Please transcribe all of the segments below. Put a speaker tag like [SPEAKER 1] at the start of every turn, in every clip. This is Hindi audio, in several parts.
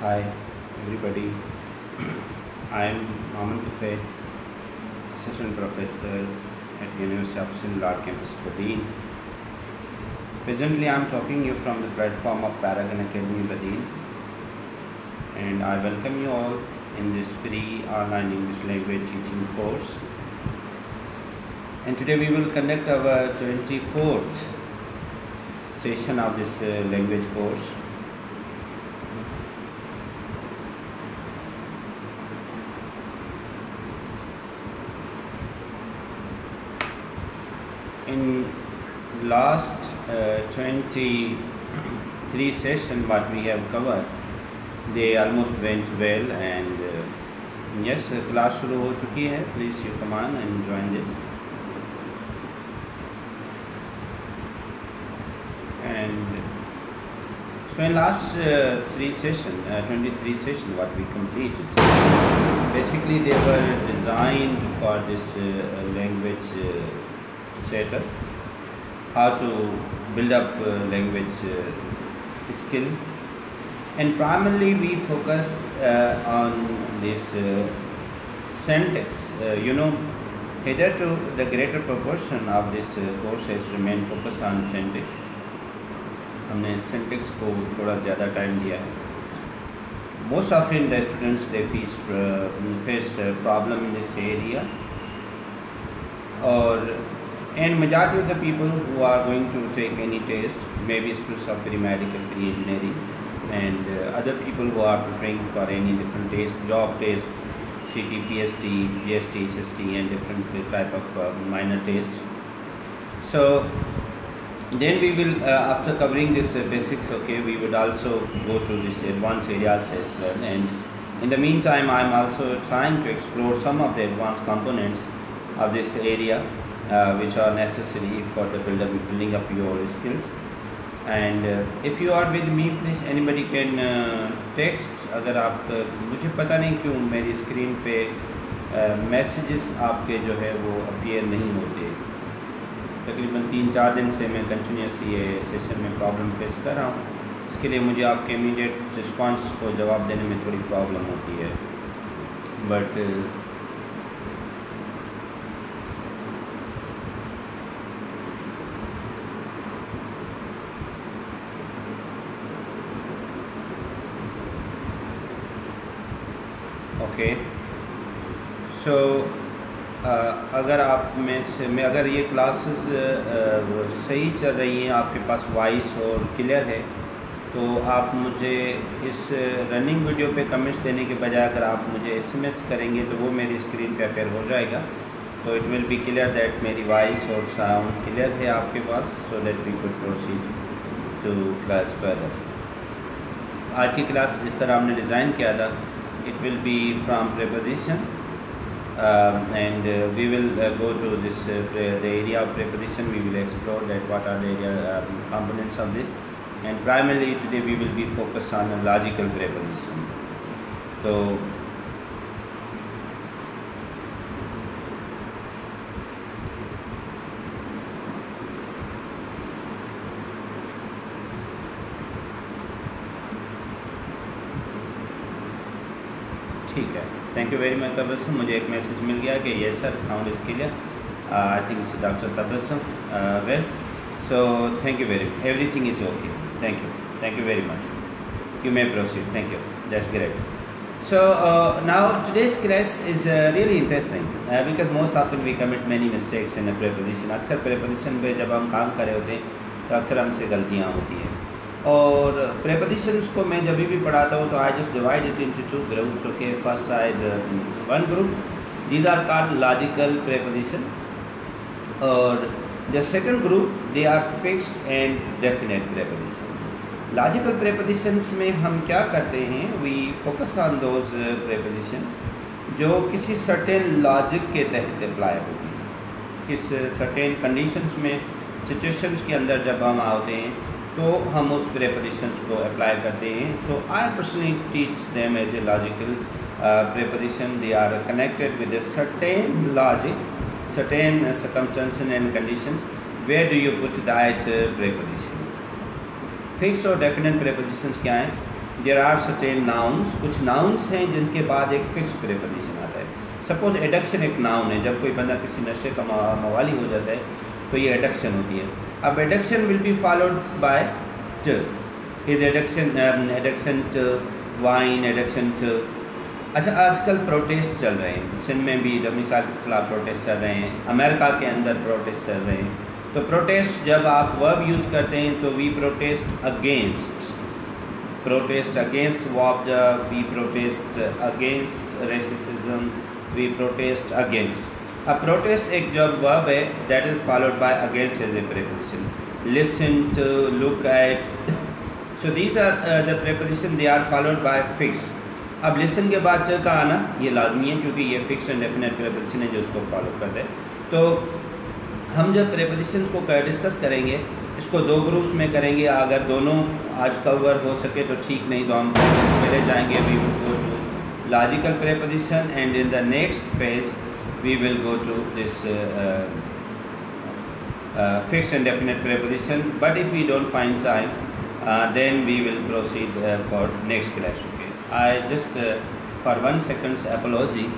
[SPEAKER 1] Hi, everybody. I am Mohammed Tufel, Assistant Professor at University of Sindh Campus, Badin. Presently, I am talking you from the platform of Paragon Academy, Badin, and I welcome you all in this free online English language teaching course. And today we will conduct our 24th session of this language course. In last 23 session what we have covered, they almost went well, and yes, class शुरू हो चुकी है. Please you come on and join this. And so in last 23 session what we completed, basically they were designed for this language setup, how to build up language skill, and primarily we focused on this syntax. Hitherto the greater proportion of this course has remained focused on syntax. हमने syntax को थोड़ा ज़्यादा टाइम दिया है. Most often the students they face problem in this area, or and majority of the people who are going to take any test, maybe students of pre-medical, pre-engineering, and other people who are preparing for any different test, job test, CT, PST, BST, HST, and different type of minor tests. So then we will, after covering this basics, okay, we would also go to this advanced areas as well. And in the meantime, I am also trying to explore some of the advanced components of this area, which are necessary for the building up your skills. And if you are with me, please anybody can text. अगर आप मुझे पता नहीं क्यों मेरी स्क्रीन पे मैसेजेस आपके जो है वो अपीयर नहीं होते. तकरीबन 3-4 दिन से मैं कंटिन्यूस ये सेशन में प्रॉब्लम फेस कर रहा हूँ. इसके लिए मुझे आपके इमीडिएट रिस्पांस को जवाब देने में थोड़ी प्रॉब्लम होती है. बट ओके, सो अगर आप में से अगर ये क्लासेस सही चल रही हैं, आपके पास वॉइस और क्लियर है, तो आप मुझे इस रनिंग वीडियो पे कमेंट्स देने के बजाय अगर आप मुझे एसएमएस करेंगे तो वो मेरी स्क्रीन पे अपेयर हो जाएगा. तो it will be clear that मेरी वॉइस और साउंड क्लियर है आपके पास, so that we could proceed to class further. आज की क्लास जिस तरह हमने डिज़ाइन किया था, it will be from preposition, and we will go to this the area of preposition. We will explore that what are the area, components of this, and primarily today we will be focused on a logical preposition. So ठीक है, thank you very much Tabassum. मुझे एक मैसेज मिल गया कि ये sir sound is clear. I think it's doctor Tabassum. Well, so thank you very much. Everything is okay. Thank you very much. You may proceed. Thank you. That's great. So now today's class is really interesting because most often we commit many mistakes in a preposition. अक्सर preposition पे जब हम काम कर रहे होते हैं तो अक्सर हमसे गलतियाँ होती हैं. और prepositions को मैं जब भी पढ़ाता हूँ तो I just divide it into two groups. Okay, first side one group. These are called logical preposition. और the second group they are fixed and definite preposition. Logical prepositions में हम क्या करते हैं, we focus on those preposition जो किसी सर्टेन लॉजिक के तहत अप्लाई होती हैं, किस सर्टेन कंडीशंस में, सिचुएशंस के अंदर जब हम आते हैं तो हम उस प्रेपोजिशंस को अप्लाई करते हैं. So I personally teach them as a logical preposition. They are connected with a certain logic, certain circumstances and conditions. Where do you put that preposition. Fix और डेफिनेट प्रेपोजिशंस क्या हैं? देयर आर सर्टेन नाउन्स, कुछ नाउन्स हैं जिनके बाद एक फिक्स प्रीपोजिशन आता है। सपोज एडक्शन एक नाउन है, जब कोई बंदा किसी नशे का मवाली हो जाता है तो ये एडक्शन होती है। अब addiction will be followed by to, his addiction to wine, addiction to. अच्छा, आजकल प्रोटेस्ट चल रहे हैं, सिंध में भी मिसाल के खिलाफ प्रोटेस्ट चल रहे हैं, अमेरिका के अंदर प्रोटेस्ट चल रहे हैं। तो प्रोटेस्ट जब आप वर्ब यूज़ करते हैं तो वी प्रोटेस्ट अगेंस्ट वॉब्जा, we protest against racism, we protest against. अब प्रोटेस्ट एक जब वर्ब है that is followed by against as a preposition, listen to, look at. So these are the preposition, they are followed by fix. अब लिसन के बाद ट का आना ये लाजमी है क्योंकि ये फिक्स एंड डेफिनेट प्रीपोजिशन है जो उसको फॉलो करते हैं। तो हम जब प्रीपोजिशंस को डिस्कस करेंगे इसको दो ग्रुप्स में करेंगे, अगर दोनों आज कवर हो सके तो ठीक, नहीं तो हम पहले जाएंगे we will go to logical preposition and in the next phase we will go to this fixed and definite preposition. But if we don't find time then we will proceed for next class. Okay, I just for 1 second apology.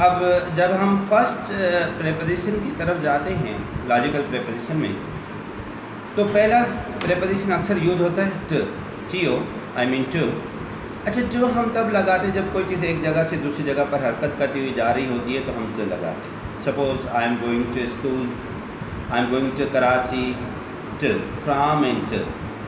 [SPEAKER 1] अब जब हम फर्स्ट प्रीपोजिशन की तरफ जाते हैं लॉजिकल प्रीपोजिशन में, तो पहला प्रीपोजिशन अक्सर यूज़ होता है टू, टी-ओ, आई मीन टू। अच्छा, जो हम तब लगाते हैं जब कोई चीज़ एक जगह से दूसरी जगह पर हरकत करती हुई जा रही होती है तो हम टू लगाते हैं। Suppose I am going to school, I am going to Karachi, to, from and to,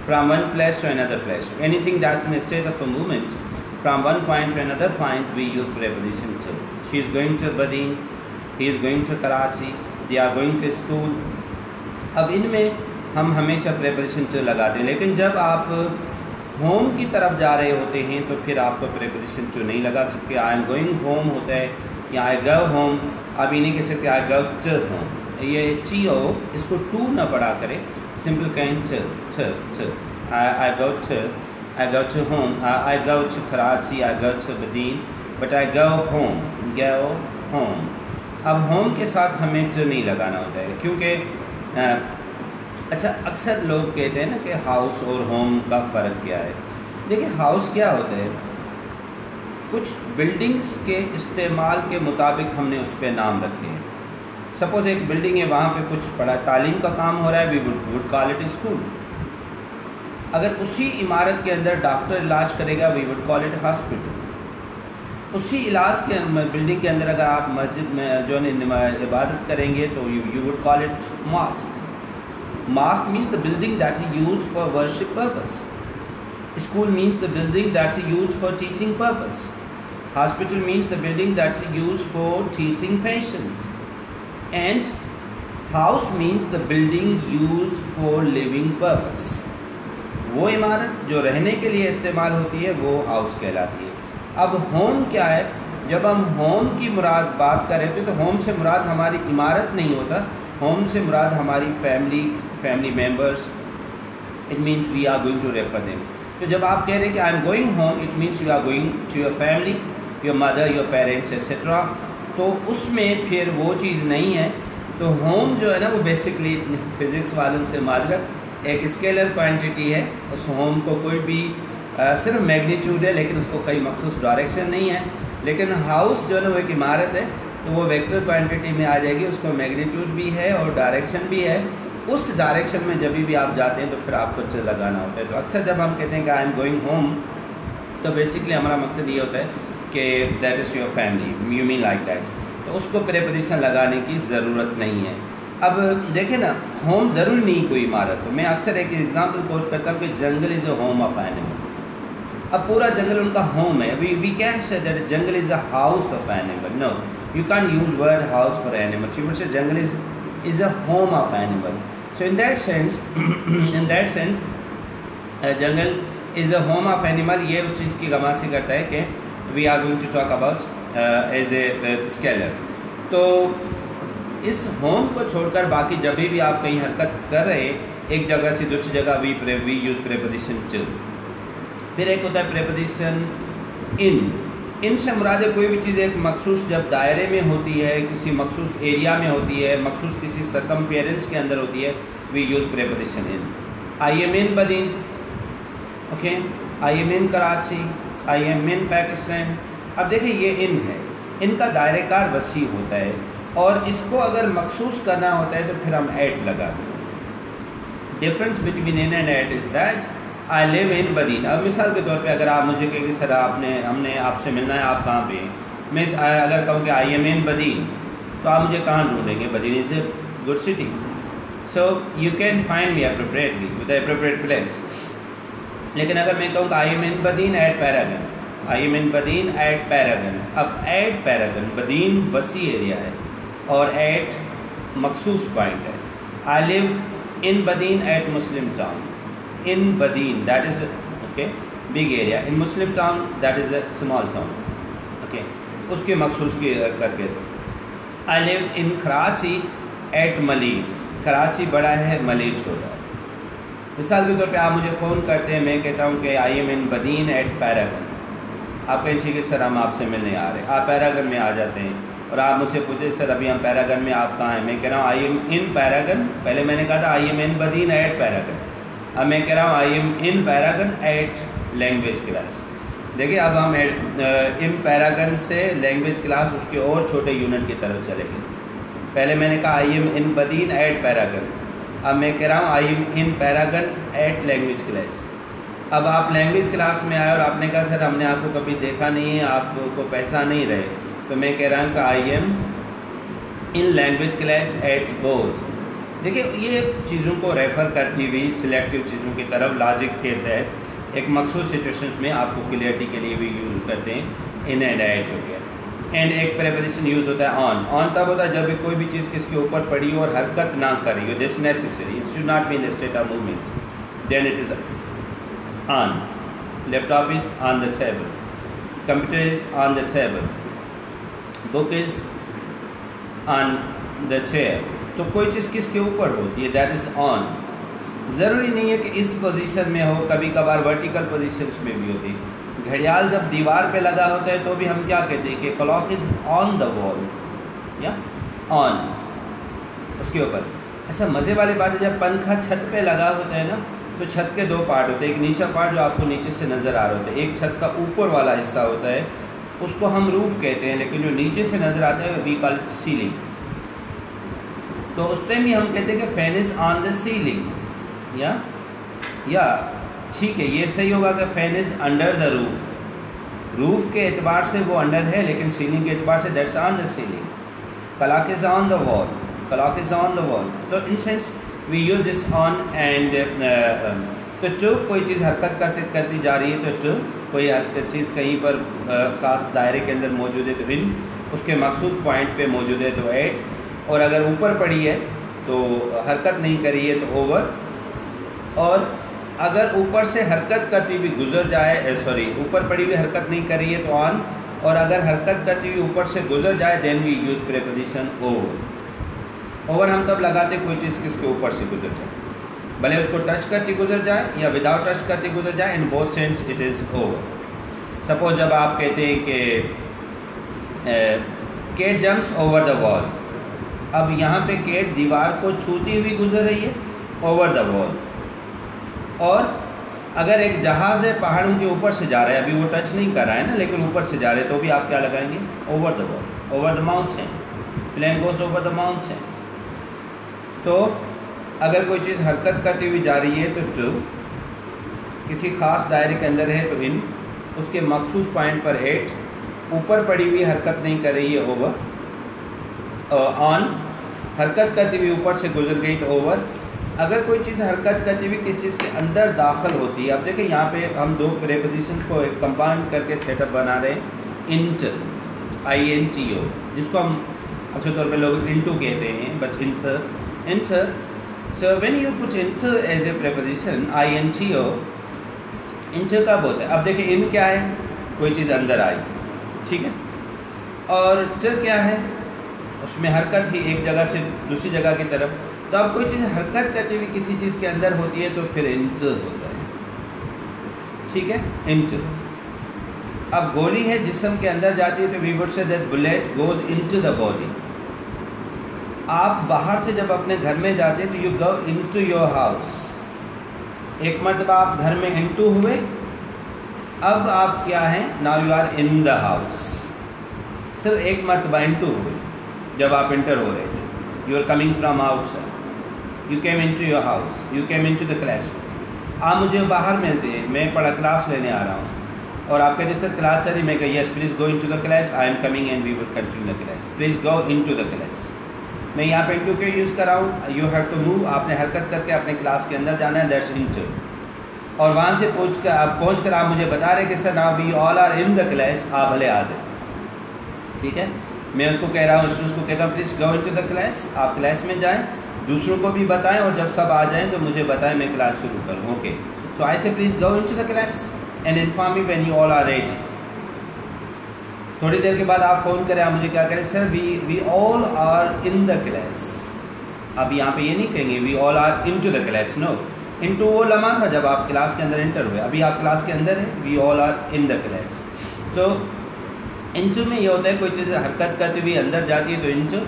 [SPEAKER 1] from one place to another place, anything that's in state of a movement from one point to another point we use preposition to. She is going to Badin, he is going to Karachi, they are going to school. अब इनमें हम हमेशा preposition to लगाते हैं, लेकिन जब आप home की तरफ जा रहे होते हैं तो फिर आपको preposition to नहीं लगा सकते। I am going home होता है या I go home, आप ये नहीं कह सकते I go to home। ये to इसको to ना पढ़ा करें, simple कहें to। I go to home, I go to Karachi, I go to Badin, but I go home, अब home के साथ हमें to नहीं लगाना होता है क्योंकि अच्छा, अक्सर लोग कहते हैं ना कि हाउस और होम का फ़र्क क्या है। देखिए, हाउस क्या होता है, कुछ बिल्डिंग्स के इस्तेमाल के मुताबिक हमने उस पर नाम रखे हैं। सपोज़ एक बिल्डिंग है, वहाँ पे कुछ पढ़ा तालीम का काम हो रहा है, we would call it school. अगर उसी इमारत के अंदर डॉक्टर इलाज करेगा we would call it hospital. उसी इलाज के बिल्डिंग के अंदर अगर आप मस्जिद में जो इबादत करेंगे तो you would call it mosque. Mosque means the building that is used for worship purpose. School means the building that is used for teaching purpose. Hospital means the building that is used for teaching patient. And house means the building used for living purpose. वो इमारत जो रहने के लिए इस्तेमाल होती है वो हाउस कहलाती है। अब होम क्या है, जब हम होम की मुराद बात कर रहे होते तो होम से मुराद हमारी इमारत नहीं होता, होम से मुराद हमारी family members, it means we are going to refer them. तो जब आप कह रहे हैं कि I am going home, it means you are going to your family, your mother, your parents etcetera. तो उसमें फिर वो चीज़ नहीं है। तो होम जो है ना वो बेसिकली फिज़िक्स वालों से माजरत एक स्केलर क्वांटिटी है। उस होम को कोई भी सिर्फ मैग्नीट्यूड है लेकिन उसको कई मखसूस डायरेक्शन नहीं है। लेकिन हाउस जो है ना वो एक इमारत है तो वो वेक्टर क्वांटिटी में आ जाएगी, उसको मैग्नीट्यूड भी है और डायरेक्शन भी है। उस डायरेक्शन में जब भी आप जाते हैं तो फिर आपको च लगाना होता है। तो अक्सर जब हम कहते हैं कि आई एम गोइंग होम तो बेसिकली हमारा मकसद ये होता है कि that is your family, you mean like that. तो उसको प्रीपोजिशन लगाने की ज़रूरत नहीं है। अब देखें ना, होम ज़रूरी नहीं कोई इमारत हो। मैं अक्सर एक एग्जांपल कोट करता हूँ कि jungle is a home of animal. अब पूरा जंगल उनका होम है। We can say that jungle is a house of animal. No, you can use word house for animal, you would say jungle is a home of animal. So in that sense jungle is a home of animal. ये उस चीज़ की गमासी करता है कि we are going to talk about as a scalar. तो इस होम को छोड़कर बाकी जब भी आप कहीं हरकत कर रहे हैं एक जगह से दूसरी जगह वी यूज प्रीपोजिशन टू। फिर एक होता है प्रेपोजिशन इन। इन से मुराद है कोई भी चीज़ एक मखसूस जब दायरे में होती है, किसी मखसूस एरिया में होती है, मखसूस किसी सर्कमफेरेंस के अंदर होती है, we use preposition in. I am in Badin, okay, I am in Karachi, I am in Pakistan. अब देखिए ये इन है, इनका दायरेकार वसी होता है और इसको अगर मखसूस करना होता है तो फिर हम एट लगाते हैं। Difference between in and at is that I live in Badin. अब मिसाल के तौर पे अगर आप मुझे कहेंगे सर हमने आपसे मिलना है, आप कहाँ पे हैं, मैं अगर कहूँ कि आई एम इन बदीन तो आप मुझे कहाँ ढूंढेंगे? Badin is a good city, so you can find me appropriately with appropriate place. लेकिन अगर मैं कहूँ कि I am in Badin at Paragon, I am in Badin at Paragon, अब एट पैरागन, बदीन वसी एरिया है और एट मखसूस पॉइंट है। I live in Badin at Muslim town, in Badin that is okay big area, in Muslim town that is a small town, okay, उसके मखसूस की करके। I live in Karachi at Maleer, Karachi बड़ा है, मलीर छोटा है। मिसाल के तौर पे आप मुझे फ़ोन करते हैं, मैं कहता हूँ कि I am in Badin at Paragon, आप कहें ठीक है सर हम आपसे मिलने आ रहे हैं, आप पैरागन में आ जाते हैं और आप मुझसे पूछे सर अभी हम पैरागन में, आप कहाँ हैं? मैं कह रहा हूँ आई एम इन पैरागन, पहले मैंने कहा था I am in Badin at Paragon, अब मैं कह रहा हूँ I am in Paragon at language class. देखिए अब हम इन पैरागन से लैंग्वेज क्लास उसके और छोटे यूनिट की तरफ चलेंगे। पहले मैंने कहा I am in Badin at Paragon, अब मैं कह रहा हूँ I am in Paragon at language class. अब आप लैंग्वेज क्लास में आए और आपने कहा सर हमने आपको कभी देखा नहीं है, आपको पहचान नहीं रहे, तो मैं कह रहा हूँ कि I am in language class at both. देखिए ये चीज़ों को रेफ़र करती हुई सिलेक्टिव चीज़ों की तरफ लॉजिक के तहत एक मखसूस सिचुएशंस में आपको क्लियरिटी के लिए भी यूज़ करते हैं इन एंड एट हो गया। एंड एक प्रेपोजिशन यूज़ होता है ऑन। ऑन तब होता है जब कोई भी चीज़ किसके ऊपर पड़ी हो और हरकत ना कर रही हो, this necessary, it should not be in state of movement, then it is on. Laptop is on the table, computer is on the table, book is on the chair. तो कोई चीज़ किसके ऊपर होती है, दैट इज़ ऑन। ज़रूरी नहीं है कि इस पोजीशन में हो, कभी कभार वर्टिकल पोजीशंस में भी होती है। घड़ियाल जब दीवार पे लगा होता है तो भी हम क्या कहते हैं कि clock is on the wall या ऑन, उसके ऊपर। अच्छा मज़े वाली बात है जब पंखा छत पे लगा होता है ना, तो छत के दो पार्ट होते हैं, एक नीचा पार्ट जो आपको नीचे से नज़र आ रहा होता है, एक छत का ऊपर वाला हिस्सा होता है, उसको हम रूफ कहते हैं, लेकिन जो नीचे से नज़र आता है वी कॉल इट सीलिंग। तो उस टाइम भी हम कहते हैं कि fan is on the ceiling, या ठीक है ये सही होगा कि fan is under the roof. Roof के एतबार से वो अंडर है, लेकिन सीलिंग के एतबार से that's on the ceiling. Clock is on the wall, clock is on the wall. तो in sense we use this on and तो टू कोई चीज़ हरकत करती जा रही है, तो टू कोई चीज़ कहीं पर ख़ास दायरे के अंदर मौजूद है तो इन, उसके मखसूद पॉइंट पे मौजूद है तो एट, और अगर ऊपर पड़ी है तो हरकत नहीं करी है तो ओवर, और अगर ऊपर से हरकत करती हुई गुजर जाए, सॉरी ऊपर पड़ी हुई हरकत नहीं करी है तो ऑन, और अगर हरकत करती हुई ऊपर से गुजर जाए then we use preposition over. Over हम तब लगाते कोई चीज़ किसके ऊपर से गुजर जाए, भले उसको टच करती गुजर जाए या विदाउट टच करती गुजर जाए, in both sense it is over. Suppose जब आप कहते हैं कि cat jumps over the wall, अब यहाँ पे कैट दीवार को छूती हुई गुजर रही है ओवर द वॉल, और अगर एक जहाज़ है पहाड़ों के ऊपर से जा रहा है, अभी वो टच नहीं कर रहा है ना, लेकिन ऊपर से जा रहे हैं, तो भी आप क्या लगाएंगे over the wall, over the mountain, plane goes over the mountain. तो अगर कोई चीज़ हरकत करती हुई जा रही है तो टू, किसी ख़ास दायरे के अंदर है तो इन, उसके मखसूस पॉइंट पर एट, ऊपर पड़ी हुई हरकत नहीं कर रही है ओवर, ऑन, हरकत करती हुई ऊपर से गुजर गई तो ओवर। अगर कोई चीज़ हरकत करती हुई किसी चीज़ के अंदर दाखिल होती है, अब देखिए यहाँ पे हम दो प्रेपोजिशन को एक कंबाइंड करके सेटअप बना रहे हैं, इंटर, INTO, जिसको हम अच्छे तौर पे लोग इंटू कहते हैं, but inter. So when you put inter as a preposition INTO, inter कब होता है? अब देखिए इन क्या है, कोई चीज़ अंदर आई, ठीक है, और टर क्या है, उसमें हरकत ही एक जगह से दूसरी जगह की तरफ। तो अब कोई चीज़ हरकत करती हुई किसी चीज़ के अंदर होती है तो फिर इंटर होता है। ठीक है, इनटू। अब गोली है जिस्म के अंदर जाती है तो we would say that bullet goes into the body. आप बाहर से जब अपने घर में जाते हैं तो you go into your house. एक मरतबा आप घर में इनटू हुए, अब आप क्या हैं, now you are in the house. सिर्फ एक मरतबा इनटू हुए जब आप इंटर हो रहे थे, you are coming from outside, you came into your house, you came into the class. आप मुझे बाहर मिलते हैं, मैं पढ़ा क्लास लेने आ रहा हूँ और आप कहते सर क्लास चली, मैं कह yes please go into the class, I am coming and we will continue the class, please go into the class. मैं यहाँ पे इनटू क्यों यूज़ कर रहा हूँ, यू हैव टू मूव, आपने हरकत करके अपने क्लास के अंदर जाना है, दैट्स इनटू। और वहाँ से पहुँच कर आप मुझे बता रहे कि sir now we all are in the class, आप भले आ जाए, ठीक है। मैं उसको कह रहा हूँ, उसको कहता हूँ please go into the class, आप क्लास में जाएँ, दूसरों को भी बताएं और जब सब आ जाएं तो मुझे बताएं, मैं क्लास शुरू करूँ। Okay, so I say please go into the class and inform me when you all are ready. थोड़ी देर के बाद आप फ़ोन करें, आप मुझे क्या करें, sir we all are in the class. अब यहाँ पे ये नहीं कहेंगे we all are into the class, no, into वो लम्हा था जब आप क्लास के अंदर इंटर हुए, अभी आप क्लास के अंदर हैं, we all are in the class. तो इनटू में ये होता है कोई चीज़ हरकत करती हुई अंदर जाती है तो इनटू।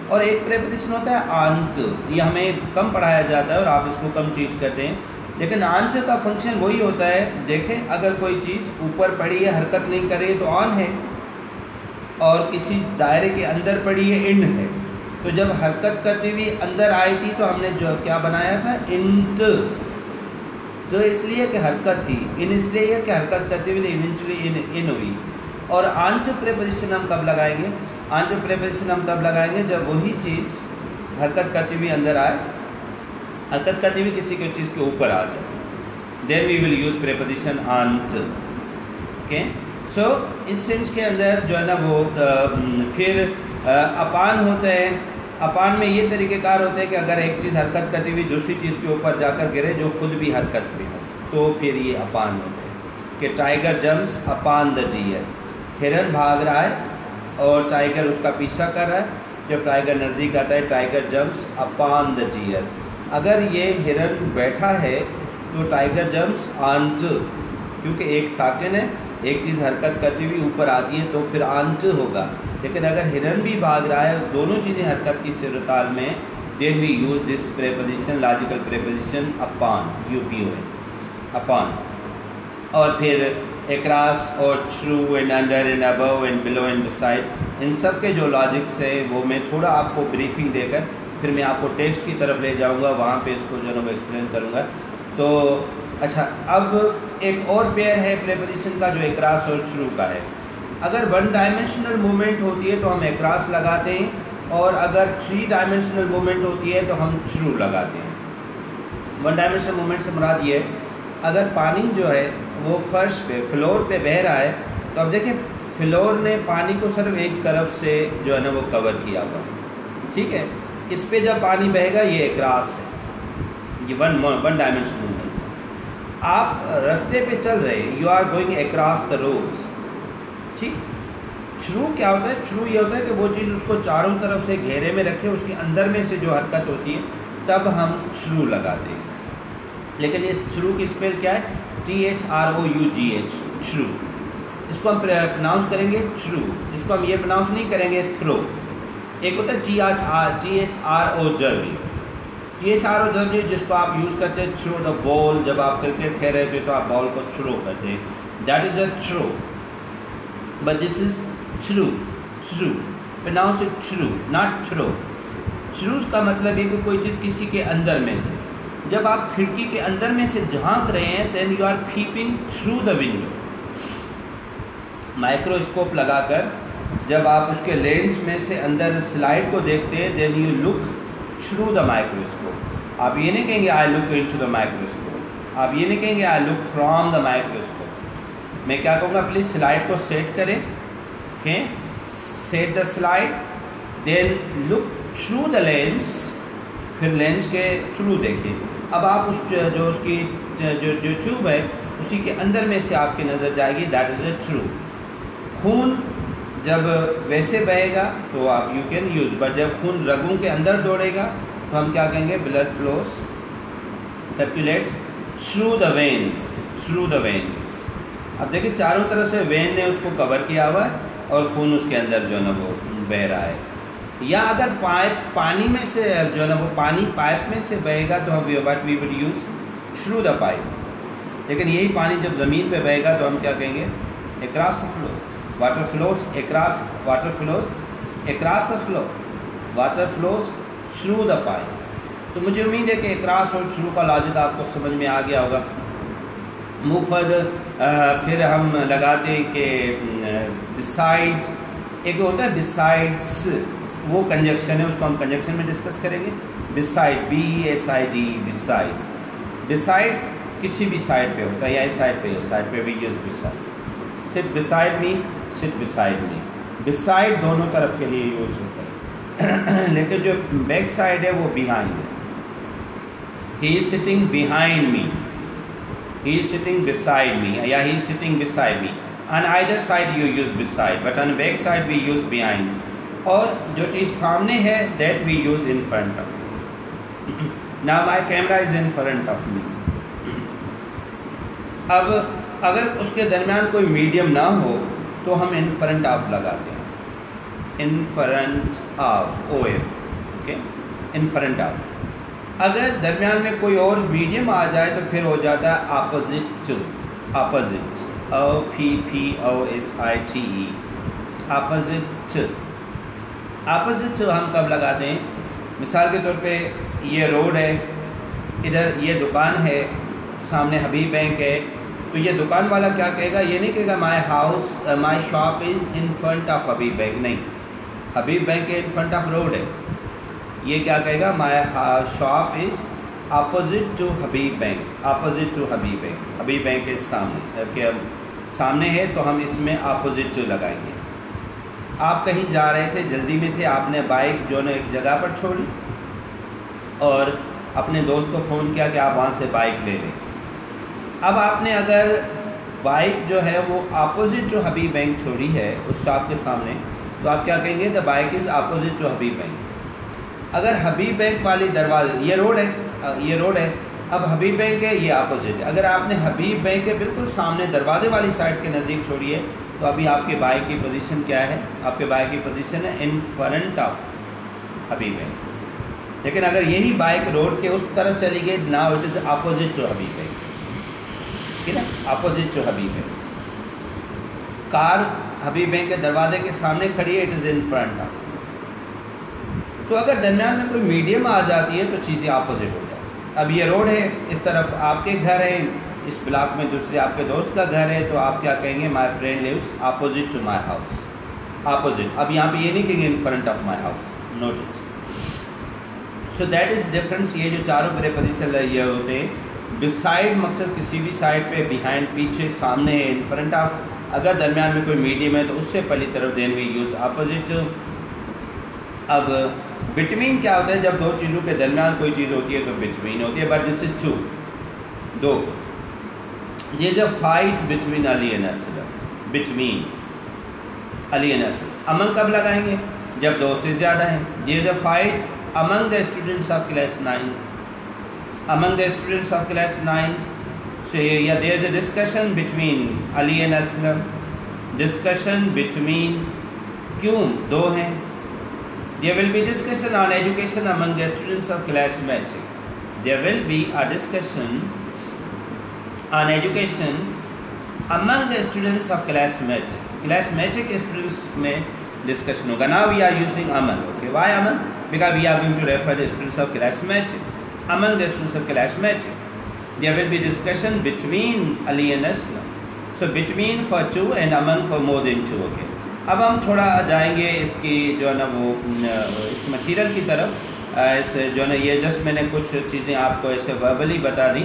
[SPEAKER 1] और एक प्रेपोजिशन होता है आंट, ये हमें कम पढ़ाया जाता है और आप इसको कम ट्रीट करते हैं, लेकिन आंट का फंक्शन वही होता है, देखें अगर कोई चीज़ ऊपर पड़ी है हरकत नहीं कर रही है तो ऑन है, और किसी दायरे के अंदर पड़ी है इन है, तो जब हरकत करती हुई अंदर आई थी तो हमने जो क्या बनाया था, इंट, जो इसलिए कि हरकत थी, इन इसलिए कि हरकत करते हुए इवेंचुअली इन हुई। और आंट प्रेपोजिशन हम कब लगाएंगे, आंट प्रेपोजिशन हम तब लगाएंगे जब वही चीज़ हरकत करती हुई अंदर आए, हरकत करती हुई किसी की चीज़ के ऊपर आ जाए, then we will use preposition onto. Okay, so इस सेंस के अंदर जो है ना वो फिर अपान होता है। अपान में ये तरीक़ेकार होते हैं कि अगर एक चीज़ हरकत करती हुई दूसरी चीज़ के ऊपर जाकर गिरे जो खुद भी हरकत में हो, तो फिर ये अपान होते हैं। कि tiger jumps upon the deer, हिरन भाग रहा है और टाइगर उसका पीछा कर रहा है, जब टाइगर नज़दीक आता है tiger jumps upon the deer. अगर ये हिरन बैठा है तो टाइगर जम्प्स ऑन्ट, क्योंकि एक साकिन है, एक चीज़ हरकत करती हुई ऊपर आती है तो फिर ऑन्ट होगा। लेकिन अगर हिरन भी भाग रहा है, दोनों चीज़ें हरकत की सूरताल में, then we use this preposition, logical preposition upon, UPON, upon. और फिर अक्रॉस और through and under and above and below and beside, इन सब के जो लॉजिक्स हैं वो मैं थोड़ा आपको ब्रीफिंग देकर फिर मैं आपको टेक्स्ट की तरफ ले जाऊंगा, वहाँ पे इसको जो है वो एक्सप्लेन करूँगा। तो अच्छा, अब एक और पेयर है प्रेपोजिशन का जो अक्रॉस और थ्रू का है। अगर वन डायमेंशनल मूवमेंट होती है तो हम अक्रॉस लगाते हैं, और अगर 3 डायमेंशनल मूवमेंट होती है तो हम थ्रू लगाते हैं। वन डायमेंशनल मूवमेंट से मुराद ये है, अगर पानी जो है वो फर्श पे, फ्लोर पे बह रहा है, तो अब देखें फ्लोर ने पानी को सिर्फ एक तरफ से जो है ना वो कवर किया हुआ, ठीक है। इस पे जब पानी बहेगा ये अक्रॉस है, ये वन डायमेंशनल मूवमेंट। आप रास्ते पे चल रहे हैं, you are going across the road, ठीक। थ्रू क्या होता है, थ्रू ये होता है कि वो चीज़ उसको चारों तरफ से घेरे में रखे, उसके अंदर में से जो हरकत होती है तब हम थ्रू लगाते हैं। लेकिन इस थ्रू की स्पेल क्या है, THROUGH, थ्रू। इसको हम प्रोनाउंस करेंगे थ्रू, इसको हम ये प्रोनाउंस नहीं करेंगे थ्रो। एक होता है THRO जर्नी, जिसको आप यूज़ करते हैं थ्रो द बॉल, जब आप क्रिकेट खेल रहे थे तो आप बॉल को थ्रो करते हैं, that is a throw. But this is through, through, pronounce it through, not throw. Through का मतलब है कि कोई चीज़ किसी के अंदर में से, जब आप खिड़की के अंदर में से झांक रहे हैं, then you are peeping through the window. Microscope लगाकर जब आप उसके लेंस में से अंदर स्लाइड को देखते हैं, then you look through the microscope. आप ये नहीं कहेंगे I look into the microscope, आप ये नहीं कहेंगे I look from the microscope. मैं क्या कहूँगा, प्लीज़ स्लाइड को सेट करें, okay, set the slide, then look through the lens, फिर लेंस के थ्रू देखिए। अब आप उस जो उसकी जो ट्यूब है उसी के अंदर में से आपकी नज़र जाएगी, दैट इज़ अ थ्रू। खून जब वैसे बहेगा तो आप यू कैन यूज़, बट जब खून रगों के अंदर दौड़ेगा तो हम क्या कहेंगे, blood flows circulates through the veins, through the veins. अब देखिए चारों तरफ से वेन ने उसको कवर किया हुआ है और खून उसके अंदर जो है ना वो बह रहा है। या अगर पाइप पानी में से जो है ना वो पानी पाइप में से बहेगा तो हम what we would use through the pipe. लेकिन यही पानी जब ज़मीन पे बहेगा तो हम क्या कहेंगे, across the flow. Water flows across, water flows across the flow, water flows through the pipe. तो मुझे उम्मीद है कि अक्रॉस और थ्रू का लॉजिक आपको समझ में आ गया होगा। मूव फर्दर, फिर हम लगाते हैं कि बिसाइड्स, एक होता है बिसाइड्स, वो कंजक्शन है, उसको हम कंजक्शन में डिस्कस करेंगे। बिसाइड, BSID, बिसाइड, बिसाइड किसी भी साइड पे होता है, या इस साइड पे we use beside. Sit beside me, sit beside me, beside दोनों तरफ के लिए यूज होता है लेकिन जो बैक साइड है वो बिहाइंड है। He is sitting behind me, he is sitting beside me, yeah, he is sitting beside me. On either side you use beside, but on back side we use behind. और जो चीज़ सामने है that we use in front of. Now my camera is in front of me. अब अगर उसके दरमियान कोई मीडियम ना हो तो हम in front of लगाते हैं, in front of, OF, okay, in front of। अगर दरमियान में कोई और मीडियम आ जाए तो फिर हो जाता है opposite to, opposite, OPPOSITE, opposite. Opposite हम कब लगाते हैं, मिसाल के तौर पे ये रोड है, इधर ये दुकान है, सामने हबीब बैंक है, तो ये दुकान वाला क्या कहेगा, ये नहीं कहेगा my house, my shop is in front of Habib bank, नहीं, हबीब बैंक के इन फ्रंट ऑफ रोड है। ये क्या कहेगा, my shop is opposite to Habib Bank, opposite to Habib Bank, Habib Bank के सामने, के सामने है तो हम इसमें अपोजिट टू लगाएंगे। आप कहीं जा रहे थे, जल्दी में थे, आपने बाइक जो है एक जगह पर छोड़ी और अपने दोस्त को फ़ोन किया कि आप वहाँ से बाइक ले लें। अब आपने अगर बाइक जो है वो अपोजिट टू हबीब बैंक छोड़ी है उस शॉप के सामने, तो आप क्या कहेंगे, the bike is opposite to Habib Bank. अगर हबीब बैंक वाली दरवाजे, ये रोड है, ये रोड है, अब हबीब बैंक है, ये अपोजिट है। अगर आपने हबीब बैंक के बिल्कुल सामने दरवाजे वाली साइड के नज़दीक छोड़ी है तो अभी आपके बाइक की पोजीशन क्या है, आपके बाइक की पोजीशन है इन फ्रंट ऑफ हबीब बैंक। लेकिन अगर यही बाइक रोड के उस तरफ चली गई, now it is opposite to Habib Bank, ठीक है, opposite to Habib Bank. Car Habib Bank के दरवाजे के सामने खड़ी है, it is in front of. तो अगर दरम्यान में कोई मीडियम आ जाती है तो चीज़ें अपोजिट हो जाती। अब ये रोड है, इस तरफ आपके घर है, इस ब्लॉक में दूसरे आपके दोस्त का घर है, तो आप क्या कहेंगे, my friend lives opposite to my house, opposite. अब यहाँ पे ये नहीं कहेंगे in front of my house, note it. So that is difference. ये जो चारों प्रीपोजिशन ये होते हैं, बिसाइड मकसद किसी भी साइड पे, बिहाइंड पीछे, सामने है, इन फ्रंट ऑफ। अगर दरमियान में कोई मीडियम है तो उससे पहली तरफ देन वी यूज़ अपोजिट। अब बिटवीन क्या होता है, जब दो चीज़ों के दरमियान कोई चीज़ होती है तो बिटवीन होती है, बट दिस इज टू, दो। ये जब fight between Ali and Aslam, between Ali and Aslam, among कब लगाएंगे, जब दो से ज़्यादा हैं। ये जब fight among the students of class 9th, among the students of class 9th, so yeah, there's a discussion between Ali and Aslam, discussion between, क्यों दो हैं, there will be discussion on education among the students of class metric, there will be a discussion on education among the students of class metric students में discussion होगा। Now we are using among, okay, why among, because we are going to refer the students of class metric, among the students of class metric there will be discussion between Ali and Aslam, so between for two and among for more than two, okay। अब हम थोड़ा जाएंगे इसकी जो है ना वो इस मटीरियल की तरफ, इस जो है ना, ये जस्ट मैंने कुछ चीज़ें आपको ऐसे वर्बली बता दी,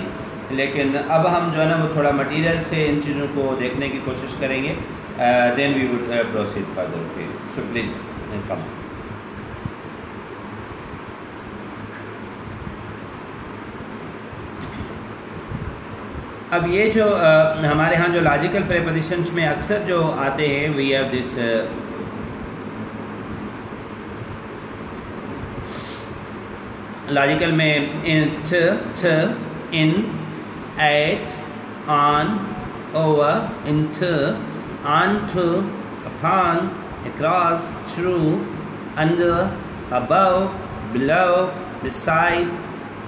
[SPEAKER 1] लेकिन अब हम जो है ना वो थोड़ा मटीरियल से इन चीज़ों को देखने की कोशिश करेंगे, then we would proceed further, okay. So please come. अब ये जो हमारे यहाँ जो लॉजिकल प्रीपोजिशंस में अक्सर जो आते हैं, वी हैव दिस लॉजिकल में in, in, at, on, over, into, onto, upon, across, through, under, above, below, beside,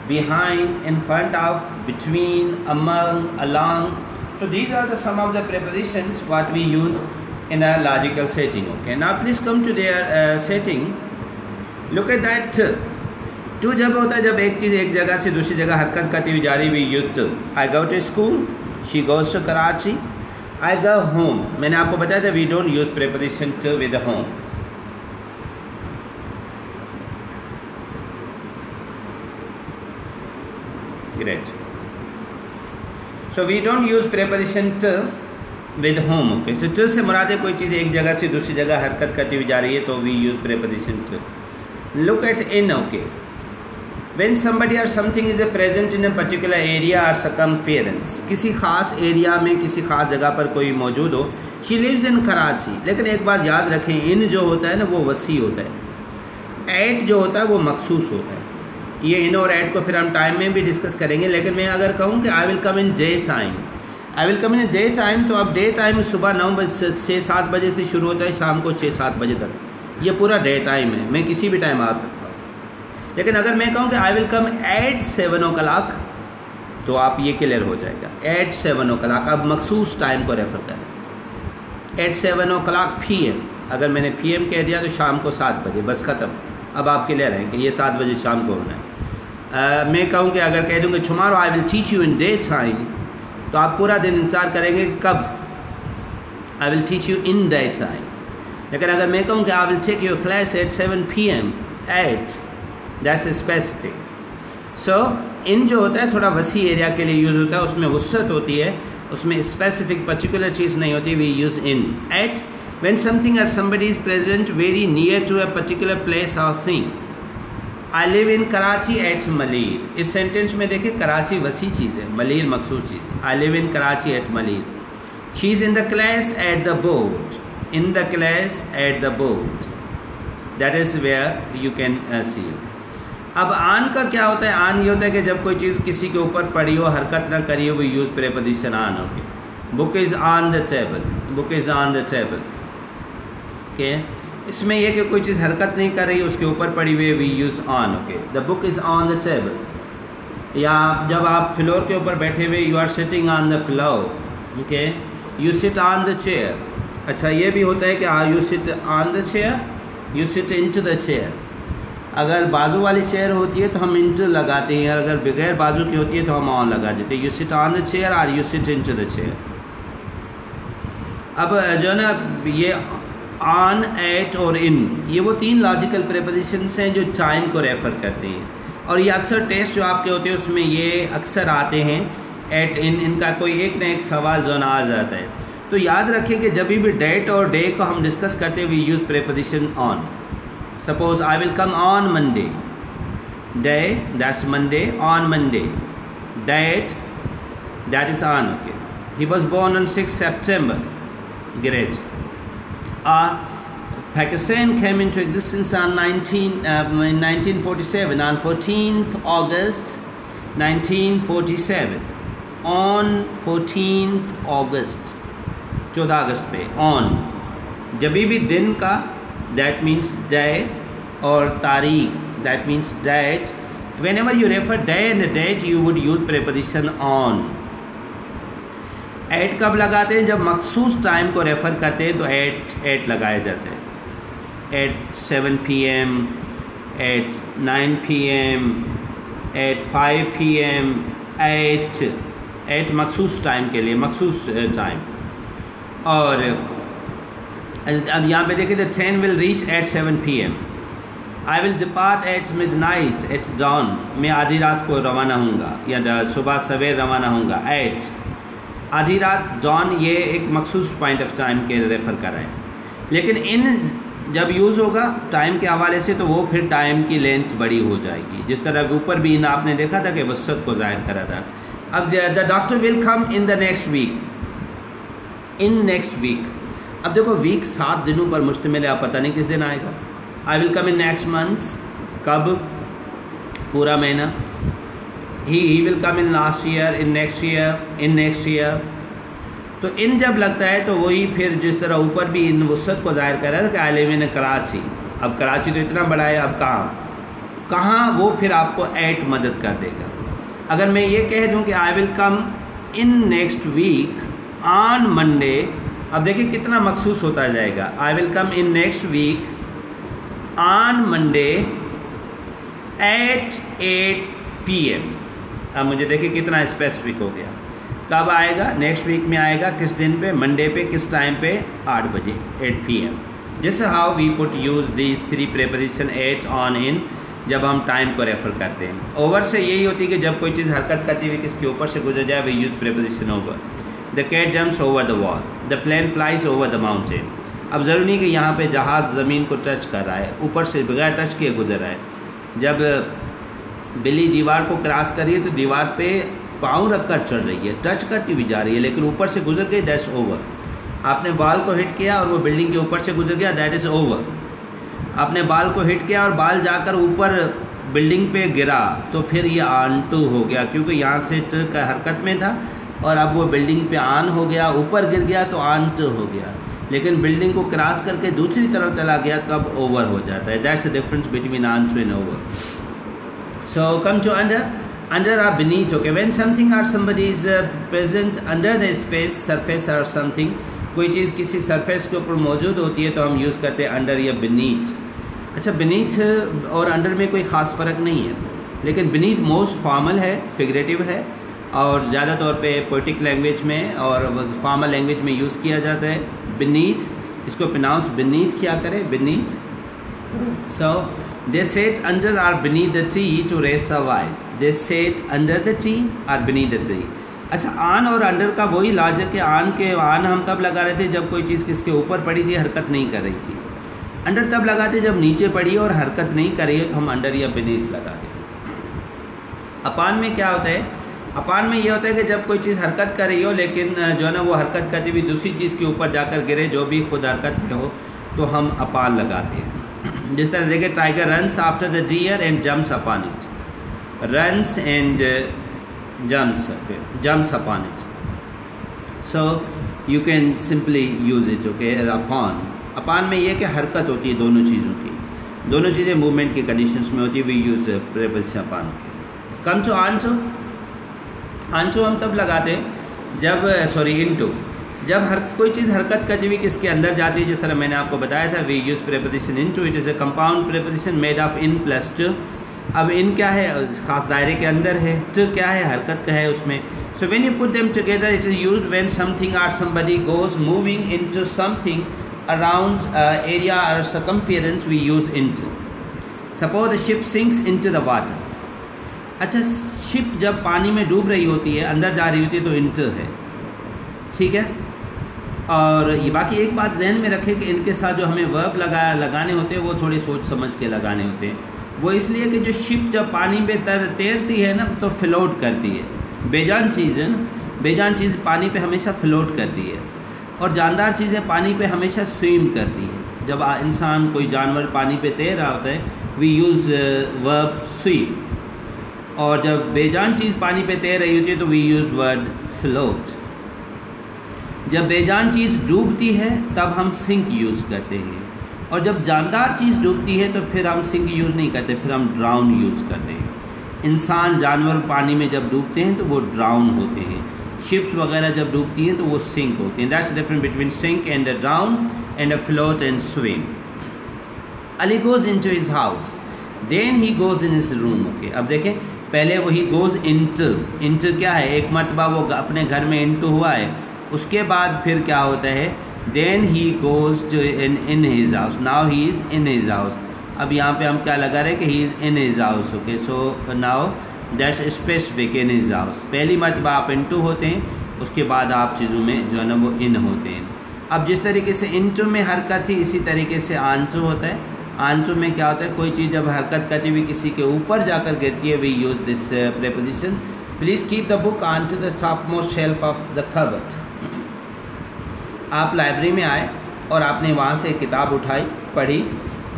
[SPEAKER 1] behind, in front of, between, among, along. So these are some of the prepositions what we use in a logical setting. Okay, now please come to their setting. Look at that. To जब होता है जब एक चीज़ एक जगह से दूसरी जगह हरकत करती हुई जा रही, we use to. I go to school, she goes to Karachi. I go home. मैंने आपको बताया था we don't use preposition to with home. Great. So we don't use preposition to with home. Okay. So to से मुराद है कोई चीज़ एक जगह से दूसरी जगह हरकत करती हुई जा रही है तो we use preposition to. Look at in. Okay. When somebody or something is present in a particular area or circumference, किसी खास एरिया में किसी खास जगह पर कोई मौजूद हो. She lives in Karachi. लेकिन एक बात याद रखें, इन जो होता है ना वो वसी होता है, एट जो होता है वो मखसूस होता है. ये इन और एट को फिर हम टाइम में भी डिस्कस करेंगे. लेकिन मैं अगर कहूँ कि I will come in day time, I will come in daytime, तो अब डे टाइम सुबह 9 बजे 6-7 बजे से शुरू होता है शाम को 6-7 बजे तक. ये पूरा डे टाइम है, मैं किसी भी टाइम आ सकता हूँ. लेकिन अगर मैं कहूँ कि I will come eight 7 o'clock तो आप ये क्लियर हो जाएगा. एट 7 o'clock अब मखसूस टाइम को रेफ़र करें. एट 7 o'clock PM, अगर मैंने PM कह दिया तो शाम को 7 बजे, बस ख़त्म. अब आप क्लियर हैं कि ये 7 बजे शाम को होना है. मैं कहूँ कि अगर कह दूँ कि tomorrow I will teach you in daytime तो आप पूरा दिन इंतज़ार करेंगे कि कब. I will teach you in daytime. लेकिन अगर मैं कहूँ कि I will take your class at 7 PM, at, that's specific. So इन जो होता है थोड़ा वसी एरिया के लिए यूज़ होता है, उसमें वसअत होती है, उसमें स्पेसिफिक पर्टिकुलर चीज़ नहीं होती. We use in. At when something or somebody is present very near to a particular place or thing. I live in Karachi at Malir. इस सेंटेंस में देखिए कराची वसी चीज़ है, मलीर मखसूस चीज़ है. I live in Karachi at Malir. She is in the class at the board. In the class at the board. That is where you can see. अब आन का क्या होता है? आन ये होता है कि जब कोई चीज़ किसी के ऊपर पड़ी हो, हरकत ना करी हो, we use preposition on. Okay. Book is on the table. Book is on the table. Okay. इसमें यह कि कोई चीज़ हरकत नहीं कर रही है, उसके ऊपर पड़ी हुई, we use on. Okay. The book is on the table. या जब आप फ्लोर के ऊपर बैठे हुए, you are sitting on the floor. Okay. You sit on the chair. अच्छा, ये भी होता है कि you sit on the chair, you sit into the chair. अगर बाजू वाली चेयर होती है तो हम इनटू लगाते हैं, अगर बगैर बाजू की होती है तो हम ऑन लगा देते हैं. You sit on the chair और you sit into the chair. अब जो है ना ये ऑन, एट और इन, ये वो 3 लॉजिकल प्रेपोजिशंस हैं जो टाइम को रेफ़र करते हैं. और ये अक्सर टेस्ट जो आपके होते हैं उसमें ये अक्सर आते हैं. एट, इन, इनका कोई एक ना एक सवाल जो ना आ जाता है. तो याद रखें कि जब भी डेट और डे को हम डिस्कस करते हैं we use preposition on. Suppose I will come on Monday. Day, that's Monday. On Monday. Date, that is on. Okay. He was born on 6 September. Great. Pakistan came into existence on 1947, on 14th August 1947. On 14th August, 14 अगस्त पे. On जब भी दिन का, that means day, और तारीख, that means date. Whenever you refer day and date, you would use preposition on. At कब लगाते हैं? जब मखसूस टाइम को रेफ़र करते हैं तो एट लगाए जाते हैं. At 7 PM, at 9 PM, at 5 PM, at मखसूस टाइम के लिए, मखसूस टाइम. और अब यहाँ पे देखिए the train will reach at 7 PM. I will depart at midnight, at dawn. मैं आधी रात को रवाना होऊंगा या सुबह सवेर रवाना होऊंगा. एट आधी रात, डॉन, ये एक मखसूस पॉइंट ऑफ टाइम के रेफ़र कर रहे हैं. लेकिन इन जब यूज़ होगा टाइम के हवाले से तो वो फिर टाइम की लेंथ बड़ी हो जाएगी. जिस तरह ऊपर भी इन आपने देखा था कि वसत को ज़ाहिर करा था. अब the doctor will come in the next week. In next week. अब देखो वीक 7 दिनों पर मुश्तमिल है, आप पता नहीं किस दिन आएगा. आई will come in next month. कब? पूरा महीना. He will come in last year, in next year, in next year. तो इन जब लगता है तो वही फिर जिस तरह ऊपर भी इन वसत को ज़ाहिर कर रहा है कि आई लिव इन कराची। अब कराची तो इतना बड़ा है, अब कहाँ वो फिर आपको एट मदद कर देगा। अगर मैं ये कह दूँ कि I will come in next week on Monday, अब देखिए कितना मखसूस होता जाएगा। I will come in next week on Monday at 8 PM। अब मुझे देखिए कितना स्पेसिफिक हो गया। कब आएगा? नेक्स्ट वीक में आएगा। किस दिन पे? मंडे पे। किस टाइम पे? 8 बजे, 8 PM। This how we put use these 3 preposition at, on, in, जब हम टाइम को रेफर करते हैं। ओवर से यही होती है कि जब कोई चीज़ हरकत करती हुई किसके ऊपर से गुजर जाए, we use preposition over. The cat jumps over the wall, the plane flies over the mountain. अब ज़रूरी नहीं कि यहाँ पे जहाज़ ज़मीन को टच कर रहा है, ऊपर से बगैर टच किए गुजर रहा है। जब बिल्ली दीवार को क्रॉस करी है तो दीवार पे पाँव रखकर चढ़ रही है, टच करती हुई जा रही है, लेकिन ऊपर से गुजर गई, दैट्स ओवर। आपने बाल को हिट किया और वो बिल्डिंग के ऊपर से गुजर गया, दैट इज़ ओवर। आपने बाल को हिट किया और बाल जाकर ऊपर बिल्डिंग पे गिरा तो फिर ये ऑन टू हो गया, क्योंकि यहाँ से ट का हरकत में था और अब वो बिल्डिंग पे ऑन हो गया, ऊपर गिर गया तो ऑन टू हो गया। लेकिन बिल्डिंग को क्रॉस करके दूसरी तरफ चला गया तो अब ओवर हो जाता है। That's the difference between on to and over. So come to under. Under or beneath, okay, when something or somebody is present under the space, surface or something, कोई चीज़ किसी सरफेस के ऊपर मौजूद होती है तो हम यूज़ करते हैं अंडर या beneath। अच्छा, beneath और अंडर में कोई ख़ास फ़र्क नहीं है, लेकिन beneath मोस्ट फॉर्मल है, फिगरेटिव है और ज़्यादा तौर पे पोइटिक लैंग्वेज में और फॉर्मल लैंग्वेज में यूज़ किया जाता है। beneath, इसको प्रोनाउंस beneath क्या करें? beneath। So they sat under or beneath the tree to rest a while। They sat under the tree or beneath the tree। अच्छा, आन और अंडर का वही लाज है कि आन हम तब लगा रहे थे जब कोई चीज़ किसके ऊपर पड़ी थी, हरकत नहीं कर रही थी। अंडर तब लगाते जब नीचे पड़ी और हरकत नहीं कर रही है तो हम अंडर या beneath लगाते। अपान में क्या होता है? अपान में ये होता है कि जब कोई चीज़ हरकत कर रही हो लेकिन जो है ना वो हरकत करती हुई दूसरी चीज़ के ऊपर जाकर गिरे, जो भी खुद हरकत में हो, तो हम अपान लगाते हैं। जिस तरह देखिए, tiger runs after the deer and jumps upon it. Runs and jumps upon it, so you can simply use it, okay, upon में ये कि हरकत होती है दोनों चीज़ों की, दोनों चीज़ें मूवमेंट की कंडीशंस में होती है, we use preposition upon। come to onto हम तब लगाते हैं जब into, जब कोई चीज़ हरकत करती हुई किसके अंदर जाती है। जिस तरह मैंने आपको बताया था, we use preposition into, it is a compound preposition made of in plus to। अब इन क्या है? ख़ास दायरे के अंदर है। to क्या है? हरकत का है उसमें। so when you put them together, it is used when something or somebody goes moving into something around area or circumference, we use into। suppose the ship sinks into the water। अच्छा, शिप जब पानी में डूब रही होती है, अंदर जा रही होती है, तो into है, ठीक है। और ये बाकी एक बात जहन में रखें कि इनके साथ जो हमें वर्ब लगाने होते हैं वो थोड़ी सोच समझ के लगाने होते हैं। वो इसलिए कि जो शिप जब पानी में तैरती है ना तो फ्लोट करती है, बेजान चीज़ है ना, बेजान चीज़ पानी पे हमेशा फ्लोट करती है और जानदार चीज़ें पानी पे हमेशा स्विम करती है। जब इंसान कोई जानवर पानी पे तैर रहा होता है, वी यूज़ वर्ब स्विम, और जब बेजान चीज़ पानी पे तैर रही होती है तो वी यूज़ वर्ड फ्लोट। जब बेजान चीज़ डूबती है तब हम सिंक यूज़ करते हैं, और जब जानदार चीज़ डूबती है तो फिर हम सिंक यूज़ नहीं करते, फिर हम ड्राउन यूज़ करते हैं। इंसान, जानवर पानी में जब डूबते हैं तो वो ड्राउन होते हैं, शिप्स वगैरह जब डूबती हैं तो वो सिंक होती हैं। That's the difference between sink and a drown and a float and swim. Ali goes into his house, then he goes in his room. Okay, अब देखें, पहले वही गोज़ इनटू क्या है? एक मरतबा वो अपने घर में इनटू हुआ है, उसके बाद फिर क्या होता है? Then he goes to in his house, now he is in his house. अब यहाँ पे हम क्या लगा रहे हैं कि he is in his house. Okay, so now that's specific, in his house. पहली मरतबा आप इनटू होते हैं, उसके बाद आप चीज़ों में जो है ना वो इन होते हैं। अब जिस तरीके से इनटू में हरकत थी, इसी तरीके से आनटू होता है। आनटू में क्या होता है? कोई चीज़ जब हरकत करती हुई किसी के ऊपर जाकर गिरती है, we use this preposition. Please keep the book on to the top most shelf of the cupboard. आप लाइब्रेरी में आए और आपने वहाँ से किताब उठाई, पढ़ी,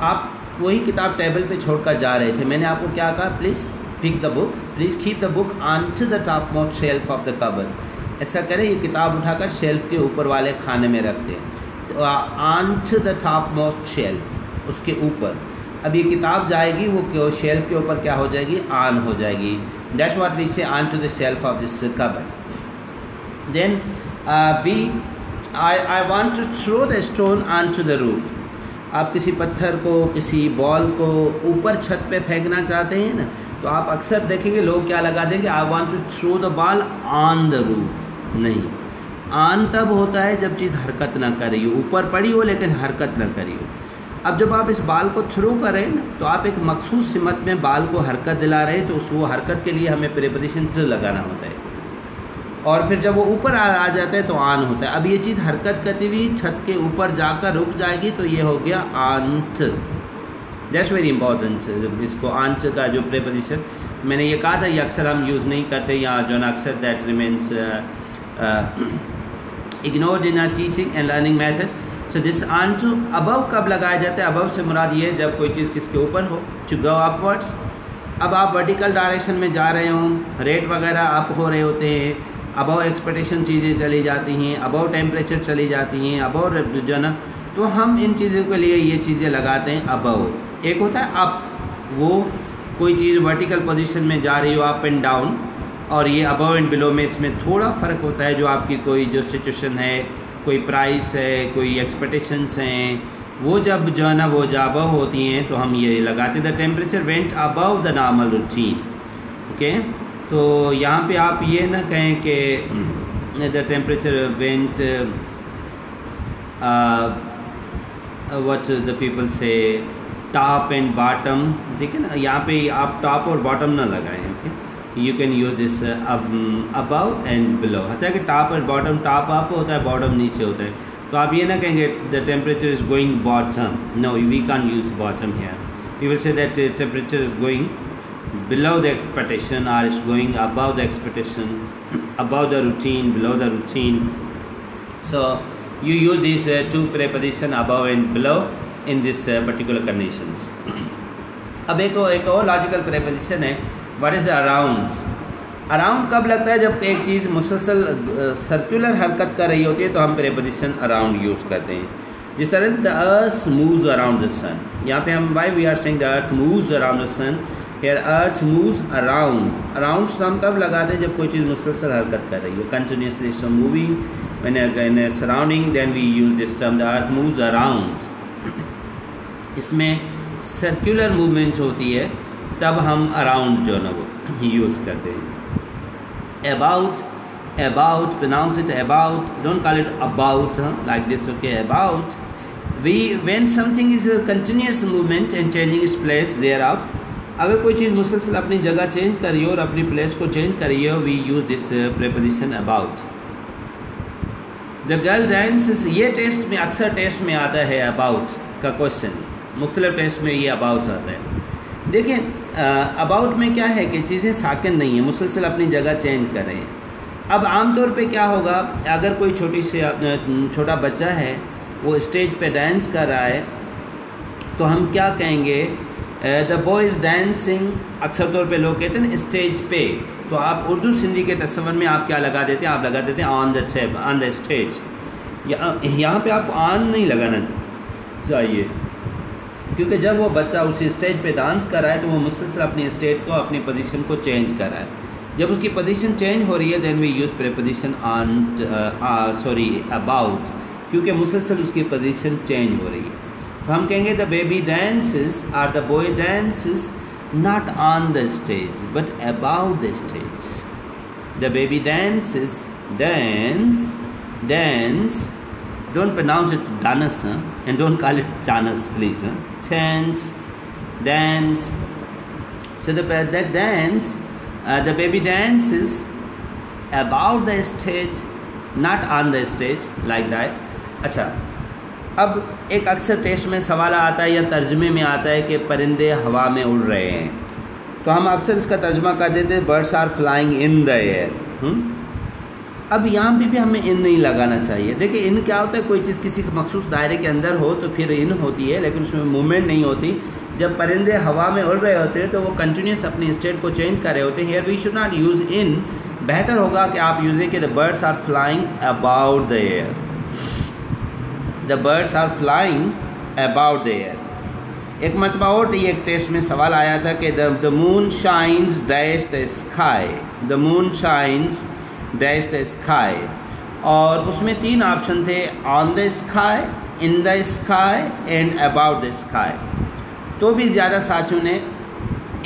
[SPEAKER 1] आप वही किताब टेबल पे छोड़कर जा रहे थे। मैंने आपको क्या कहा? Please pick the book, please keep the book on to the top most shelf of the cupboard. ऐसा करें, ये किताब उठाकर शेल्फ के ऊपर वाले खाने में रख दें। तो on the top most shelf, उसके ऊपर। अब ये किताब जाएगी वो शेल्फ के ऊपर क्या हो जाएगी, ऑन हो जाएगी। That's what we say on to the shelf of this cupboard. Then be I want to throw the stone on to the roof. आप किसी पत्थर को, किसी बॉल को ऊपर छत पे फेंकना चाहते हैं ना, तो आप अक्सर देखेंगे लोग क्या लगा देंगे, I want to throw the ball on the roof. नहीं, ऑन तब होता है जब चीज़ हरकत ना करी हो, ऊपर पड़ी हो लेकिन हरकत ना करी हो। अब जब आप इस बाल को थ्रो करें ना, तो आप एक मखसूस सिमत में बाल को हरकत दिला रहे हैं, तो उस वो हरकत के लिए हमें प्रीपोजिशन ट लगाना होता है। और फिर जब वो ऊपर आ जाता है तो ऑन होता है। अब ये चीज़ हरकत करती हुई छत के ऊपर जाकर रुक जाएगी, तो ये हो गया ऑन्ट। That's very important. इसको ऑन्ट का जो प्रीपोजिशन मैंने ये कहा था, ये अक्सर हम यूज़ नहीं करते, या जो ना अक्सर that remains ignored in our teaching and learning method. So this on to above कब लगाया जाता है? above से मुराद ये जब कोई चीज़ किसके ऊपर हो, to go upwards। अब आप वर्टिकल डायरेक्शन में जा रहे हों, रेट वगैरह अप हो रहे होते हैं, अबव एक्सपेक्टेशन चीज़ें चली जाती हैं, अबव टेम्परेचर चली जाती हैं, अबव जो है ना, तो हम इन चीज़ों के लिए ये चीज़ें लगाते हैं अबव। एक होता है अप, वो कोई चीज़ वर्टिकल पोजीशन में जा रही हो, अप एंड डाउन, और ये अबव एंड बिलो में इसमें थोड़ा फ़र्क होता है। जो आपकी कोई जो सिचुएशन है, कोई प्राइस है, कोई एक्सपेक्टेशंस हैं, वो जब जो है ना वो जब अबव होती हैं तो हम ये लगाते हैं the temperature went above the normal routine. Okay, तो यहाँ पे आप ये ना कहें कि the temperature went what the people से टॉप एंड बॉटम। देखिए ना, यहाँ पे आप टॉप और बॉटम ना लगाएं। Okay, you can use this above and below. अच्छा कि टॉप और बॉटम, टॉप अप होता है, बॉटम नीचे होता है, तो आप ये ना कहेंगे the temperature is going bottom. No, we can use bottom here. You will say that temperature is going below the expectation, or it's going above the expectation, above the routine, below the routine. So you use these two preposition above and below in this particular conditions. अब एक और लॉजिकल प्रेपोजिशन है, व्हाट इज अराउंड। अराउंड कब लगता है? जब एक चीज़ मुसलसल सर्कुलर हरकत कर रही होती है तो हम प्रेपोजिशन अराउंड यूज़ करते हैं। जिस तरह the earth moves around the sun, यहाँ पे हम why we are saying the earth moves around the sun. Here earth moves around. Around हम तब लगाते हैं जब कोई चीज़ मुसलसल हरकत कर रही हो, continuously so moving. When in a surrounding, then we use this term. The earth moves around. इसमें सर्कुलर मूवमेंट होती है, तब हम अराउंड जो ना वो यूज़ करते हैं। About, about, pronounce it about. Don't call it about like this. Okay, about. When something is a continuous movement and changing its place thereof. अगर कोई चीज़ मुसलसल अपनी जगह चेंज करी हो और अपनी प्लेस को चेंज करी हो, we use this preposition about. The girl dances, ये टेस्ट में अक्सर टेस्ट में आता है अबाउट का क्वेश्चन, मुख्तलिफ टेस्ट में ये अबाउट आता है। देखिए अबाउट में क्या है कि चीज़ें साकिन नहीं है, मुसलसल अपनी जगह चेंज कर रहे हैं। अब आमतौर पे क्या होगा, अगर कोई छोटा बच्चा है, वो स्टेज पे डांस कर रहा है, तो हम क्या कहेंगे, द बॉय इज़ डांसिंग। अक्सर तौर पे लोग कहते हैं स्टेज पे, तो आप उर्दू सिंधी के तस्वर में आप क्या लगा देते हैं, आप लगा देते हैं ऑन द स्टेज। यहाँ पे आपको ऑन नहीं लगाना चाहिए, क्योंकि जब वो बच्चा उसी स्टेज पे डांस कर रहा है तो वो मुसलसल अपनी स्टेज को, अपनी पोजीशन को चेंज कर रहा है। जब उसकी पोजीशन चेंज हो रही है, then we use preposition about, क्योंकि मुसलसल उसकी पोजीशन चेंज हो रही है। तो हम कहेंगे द बेबी डांसेस और the boy dances not on the stage but about the stage. The baby dances, dance, don't pronounce it dance and don't call it chance please. Dance, so that dance, the baby dances about the stage, not on the stage, like that. अच्छा, अब एक अक्सर टेस्ट में सवाल आता है या तर्जमे में आता है कि परिंदे हवा में उड़ रहे हैं, तो हम अक्सर इसका तर्जमा कर देते हैं birds are flying in the air. अब यहाँ पे भी हमें इन नहीं लगाना चाहिए। देखिए इन क्या होता है, कोई चीज़ किसी मखसूस दायरे के अंदर हो तो फिर इन होती है, लेकिन उसमें मूवमेंट नहीं होती। जब परिंदे हवा में उड़ रहे होते हैं तो वो कंटिन्यूस अपनी स्टेट को चेंज कर रहे होते हैं। Here we should not use in बेहतर होगा कि आप यूज़ कि the birds are flying about the air, the birds are flying about the air. एक मरतबा और ये एक टेस्ट में सवाल आया था कि the moon shines dash the sky, the moon shines dash the sky, और उसमें 3 ऑप्शन थे, on the sky, in the sky and about the sky. तो भी ज़्यादा साथियों ने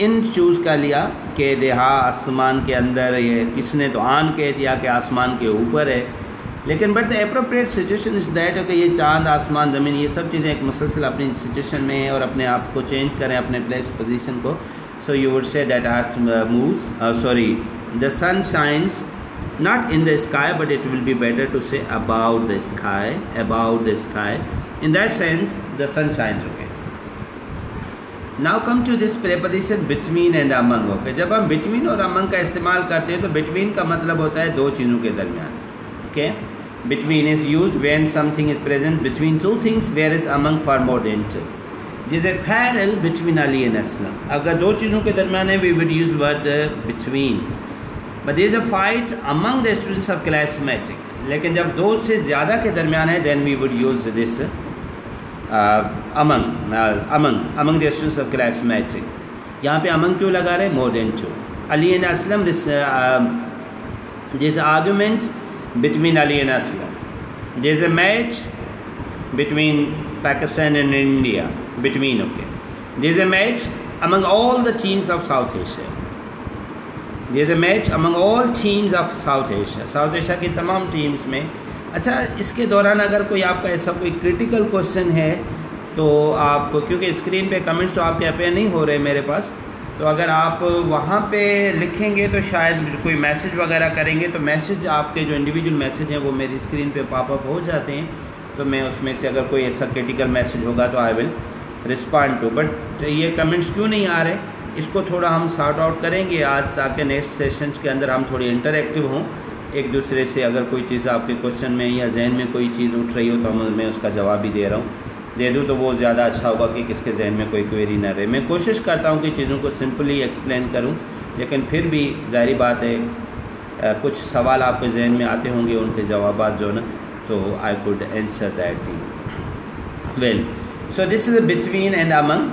[SPEAKER 1] इन चूज़ कर लिया कि देहा आसमान के अंदर, ये किसने तो ऑन कह दिया कि आसमान के ऊपर है, लेकिन but the appropriate situation is that कि ये चांद आसमान ज़मीन ये सब चीज़ें एक मुसलसल अपनी सिचुएशन में है और अपने आप को चेंज करें, अपने प्लेस पोजीशन को। So you would say that earth moves, sorry the sun shines not in the sky, but it will be better to say about the sky, about the sky. In that sense the sun shines. Okay, now come to this preposition between and among. Okay, जब हम between और among का इस्तेमाल करते हैं तो between का मतलब होता है दो चीज़ों के दरमियान। Okay, between is used when something is present between two things, whereas among for more than two. There is a quarrel between Ali and Aslam. अगर दो चीज़ों के दरमियान है we would use word between. But there is a fight among the students of class metric. लेकिन जब दो से ज़्यादा के दरमियान है then we would use this among the students of class metric. यहाँ पे among क्यों लगा रहे? more than two. Ali and Aslam, there is argument between Ali and Aslam. There is a match between Pakistan and India. Between, okay. There is a match among all the teams of South Asia. There is a match among all teams of South Asia. South Asia की तमाम टीम्स में। अच्छा, इसके दौरान अगर कोई आपका ऐसा कोई क्रिटिकल क्वेश्चन है तो आप, क्योंकि स्क्रीन पे कमेंट्स तो आपके अपेयर नहीं हो रहे मेरे पास, तो अगर आप वहाँ पे लिखेंगे तो शायद कोई मैसेज वगैरह करेंगे तो मैसेज आपके जो इंडिविजुअल मैसेज हैं वो मेरी स्क्रीन पे पॉपअप हो जाते हैं, तो मैं उसमें से अगर कोई ऐसा क्रिटिकल मैसेज होगा तो I will respond to. But ये कमेंट्स क्यों नहीं आ रहे, इसको थोड़ा हम सॉर्ट आउट करेंगे आज, ताकि नेक्स्ट सेशंस के अंदर हम थोड़ी इंटरेक्टिव हों एक दूसरे से। अगर कोई चीज़ आपके क्वेश्चन में या जहन में कोई चीज़ उठ रही हो तो मैं उसका जवाब भी दे रहा हूँ, दे दूँ तो वो ज़्यादा अच्छा होगा कि किसके जहन में कोई क्वेरी ना रहे। मैं कोशिश करता हूँ कि चीज़ों को सिंपली एक्सप्लेन करूँ, लेकिन फिर भी जाहिर बात है कुछ सवाल आपके जहन में आते होंगे, उनके जवाब जो ना, तो I could answer that thing well. So this is between and among,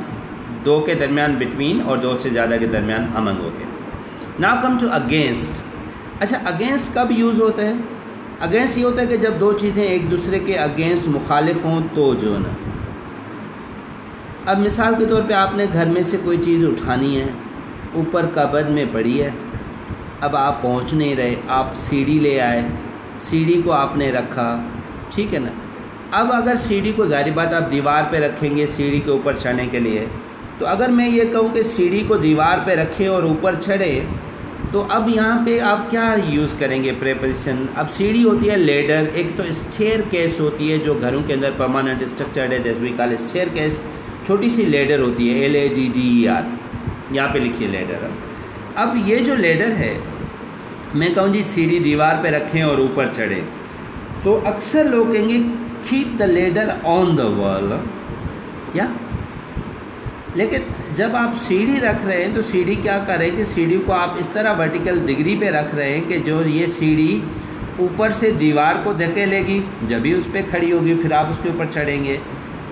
[SPEAKER 1] दो के दरमियान बिटवीन और दो से ज़्यादा के दरमियान अमंग हो गए। Now come to against. अच्छा, अगेंस्ट कब यूज़ होता है? अगेंस्ट ये होता है कि जब दो चीज़ें एक दूसरे के अगेंस्ट मुखालिफ हों तो जो ना। अब मिसाल के तौर पे आपने घर में से कोई चीज़ उठानी है, ऊपर कबर्ड में पड़ी है, अब आप पहुंच नहीं रहे, आप सीढ़ी ले आए, सीढ़ी को आपने रखा, ठीक है ना। अब अगर सीढ़ी को, जाहिर बात आप दीवार पे रखेंगे सीढ़ी के ऊपर चढ़ने के लिए, तो अगर मैं ये कहूँ कि सीढ़ी को दीवार पे रखें और ऊपर चढ़े, तो अब यहाँ पे आप क्या यूज़ करेंगे प्रेपोजिशन? अब सीढ़ी होती है लेडर, एक तो स्टेयर केस होती है जो घरों के अंदर परमानेंट स्ट्रक्चर है, जैसे वी कॉल स्टेयर केस, छोटी सी लेडर होती है, LADDER, यहाँ पे लिखिए लेडर। अब ये जो लेडर है, मैं कहूँ जी सीढ़ी दीवार पे रखें और ऊपर चढ़े, तो अक्सर लोग कहेंगे keep the ladder on the wall, या लेकिन जब आप सीढ़ी रख रहे हैं तो सीढ़ी क्या कर रहे हैं कि सीढ़ी को आप इस तरह वर्टिकल डिग्री पे रख रहे हैं कि जो ये सीढ़ी ऊपर से दीवार को धकेलेगी, जब भी उस पर खड़ी होगी फिर आप उसके ऊपर चढ़ेंगे।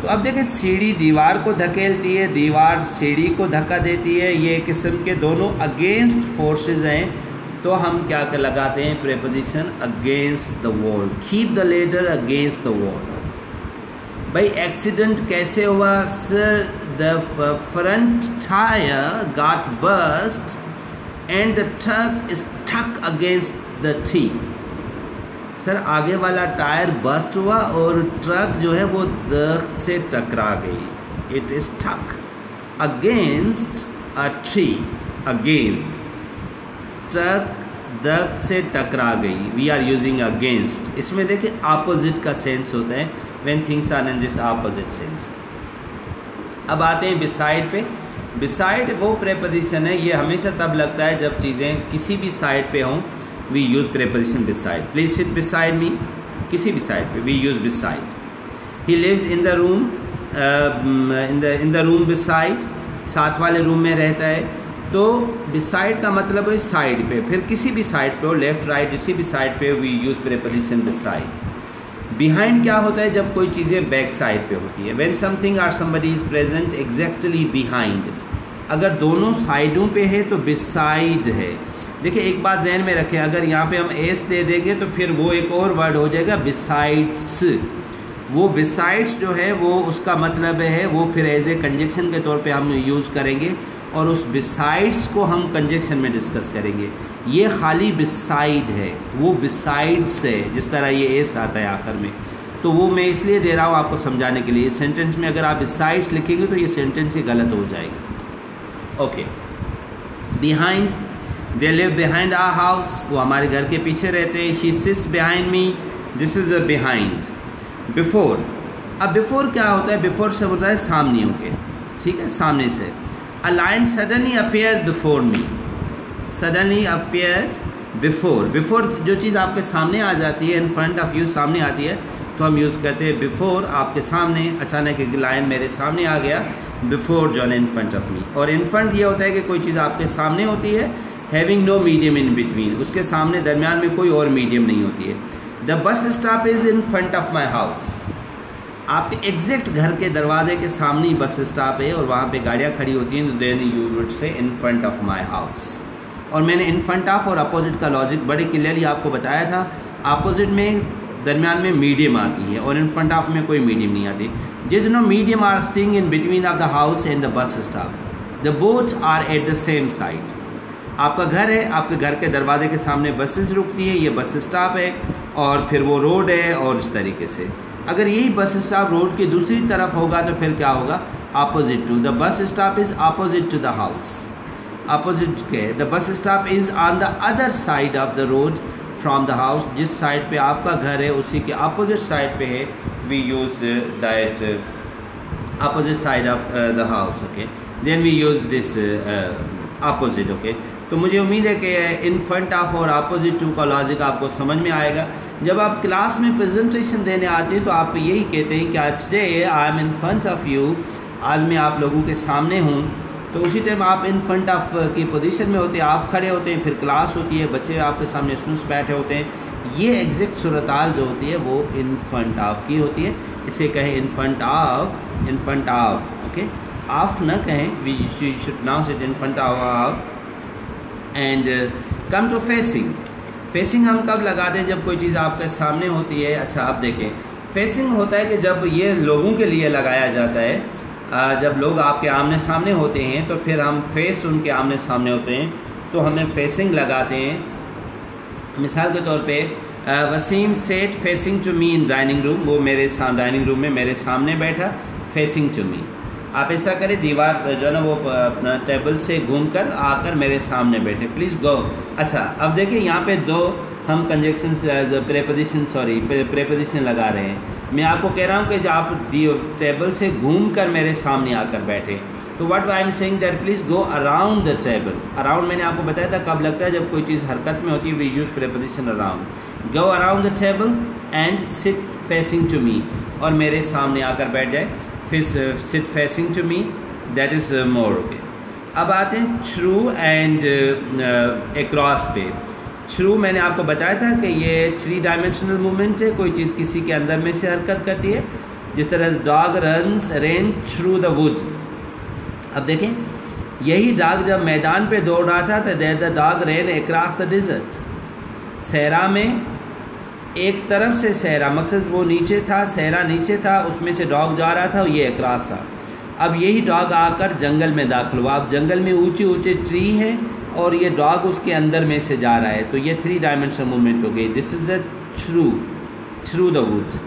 [SPEAKER 1] तो अब देखें, सीढ़ी दीवार को धकेलती है, दीवार सीढ़ी को धक्का देती है, ये किस्म के दोनों अगेंस्ट फोर्सेस हैं, तो हम क्या लगाते हैं preposition against the wall, keep the ladder against the wall. भाई एक्सीडेंट कैसे हुआ? Sir, the front tyre got burst and the truck stuck against the tree. Sir, आगे वाला टायर बस्ट हुआ और ट्रक जो है वो दरख्त से टकरा गई। It stuck against a tree, against, truck दरख्त से टकरा गई। We are using against. इसमें देखिए ऑपोजिट का सेंस होता है, when things are in this opposite sense. अब आते हैं बिसाइड पे। बिसाइड वो प्रेपोजिशन है, ये हमेशा तब लगता है जब चीज़ें किसी भी साइड पे हों, we use preposition beside. Please sit beside me, किसी भी साइड पे we use beside. He lives in the room, in the room beside, साथ वाले रूम में रहता है। तो बिसाइड का मतलब है साइड पे, फिर किसी भी साइड पे हो, लेफ्ट राइट किसी भी साइड पे we use preposition beside. Behind क्या होता है? जब कोई चीज़ें बैक साइड पे होती है। व्हेन समथिंग और somebody is present exactly behind, अगर दोनों साइडों पे है तो बिसाइड है। देखिए एक बात जहन में रखें, अगर यहाँ पे हम एस दे देंगे तो फिर वो एक और वर्ड हो जाएगा बिसाइड्स। वो बिसाइड्स जो है वो उसका मतलब है वो फिर एज ए कंजक्शन के तौर पे हम यूज़ करेंगे, और उस बिसाइड्स को हम कंजक्शन में डिस्कस करेंगे। ये खाली बिसाइड है, वो बिसाइड्स है, जिस तरह ये एस आता है आखिर में। तो वो मैं इसलिए दे रहा हूँ आपको समझाने के लिए। इस सेंटेंस में अगर आप बिसाइड्स लिखेंगे तो ये सेंटेंस ही गलत हो जाएगा। Okay, behind, they live behind our house, वो हमारे घर के पीछे रहते हैं। She sits behind me, this is a behind. Before, अब बिफोर क्या होता है? बिफोर से होता है सामने होके, ठीक है, सामने से। A lion suddenly appeared before me, suddenly appeared before, before जो चीज़ आपके सामने आ जाती है, in front of you सामने आती है, तो हम यूज़ करते हैं before, आपके सामने अचानक एक लायन मेरे सामने आ गया, before John in front of me। और in front ये होता है कि कोई चीज़ आपके सामने होती है, having no medium in between, उसके सामने दरमियान में कोई और मीडियम नहीं होती है। The bus stop is in front of my house, आपके एग्जैक्ट घर के दरवाजे के सामने ही बस स्टॉप है और वहाँ पे गाड़ियाँ खड़ी होती हैं, तो then you would say in front of my house. और मैंने इन फ्रंट ऑफ और अपोजिट का लॉजिक बड़े क्लियरली आपको बताया था। अपोजिट में दरमियान में मीडियम आती है और इन फ्रंट ऑफ में कोई मीडियम नहीं आती। जिस no medium are sing in between of the house and the bus stop, the both are at the same side. आपका घर है, आपके घर के दरवाजे के सामने बसेस रुकती है, ये बस स्टॉप है और फिर वो रोड है, और इस तरीके से। अगर यही बस स्टॉप रोड की दूसरी तरफ होगा तो फिर क्या होगा? Opposite to, the bus stop is opposite to the house. Opposite के, the bus stop is on the other side of the road from the house, जिस साइड पे आपका घर है उसी के अपोजिट साइड पे है, we use that opposite side of the house. Okay, then we use this opposite. Okay, तो मुझे उम्मीद है कि इन फ्रंट ऑफ और अपोजिट टू का लॉजिक आपको समझ में आएगा। जब आप क्लास में प्रेजेंटेशन देने आते हैं तो आप यही कहते हैं कि आज today I am in front of you, आज मैं आप लोगों के सामने हूँ। तो उसी टाइम आप इन फ्रंट ऑफ की पोजीशन में होते हैं, आप खड़े होते हैं, फिर क्लास होती है, बच्चे आपके सामने स्टूडेंट्स बैठे होते हैं। ये एग्जैक्ट सूरत-हाल जो होती है वो इन फ्रंट ऑफ की होती है। इसे कहें in front of, in front of. Okay, of न कहें, we should now it in front of. And come to facing, facing हम कब लगाते हैं? जब कोई चीज़ आपके सामने होती है। अच्छा, अब देखें, फेसिंग होता है कि जब ये लोगों के लिए लगाया जाता है, जब लोग आपके आमने सामने होते हैं तो फिर हम फेस उनके आमने सामने होते हैं तो हमें फेसिंग लगाते हैं। मिसाल के तौर पे Wasim set facing to me in dining room, वो मेरे डाइनिंग रूम में मेरे सामने बैठा, फेसिंग टू मी। आप ऐसा करें, दीवार जो है ना वो अपना टेबल से घूमकर आकर मेरे सामने बैठे, प्लीज़ गो। अच्छा, अब देखिए यहाँ पे दो हम कंजक्शन प्रेपोजिशन लगा रहे हैं। मैं आपको कह रहा हूँ कि जब आप टेबल से घूमकर मेरे सामने आकर बैठे, तो what I am saying that please go around the table. Around मैंने आपको बताया था कब लगता है, जब कोई चीज़ हरकत में होती है, we use preposition around. Go around the table and sit facing to me, और मेरे सामने आकर बैठ जाए, फिर sit facing to me, that is more. Okay, अब आते हैं थ्रू एंड अक्रॉस पे। थ्रू मैंने आपको बताया था कि ये 3 डायमेंशनल मूवमेंट है, कोई चीज़ किसी के अंदर में से हरकत करती है, जिस तरह dog run through the wood. अब देखें, यही डॉग जब मैदान पे दौड़ रहा था तो the dog ran across the desert. सहरा में एक तरफ से सहरा, मकसद वो नीचे था, सहरा नीचे था, उसमें से डॉग जा रहा था, ये अक्रॉस था। अब यही डॉग आकर जंगल में दाखिल हुआ। अब जंगल में ऊंचे ऊंचे ट्री हैं और ये डॉग उसके अंदर में से जा रहा है, तो ये 3 डायमेंशनल मूवमेंट हो गई। This is a through the wood.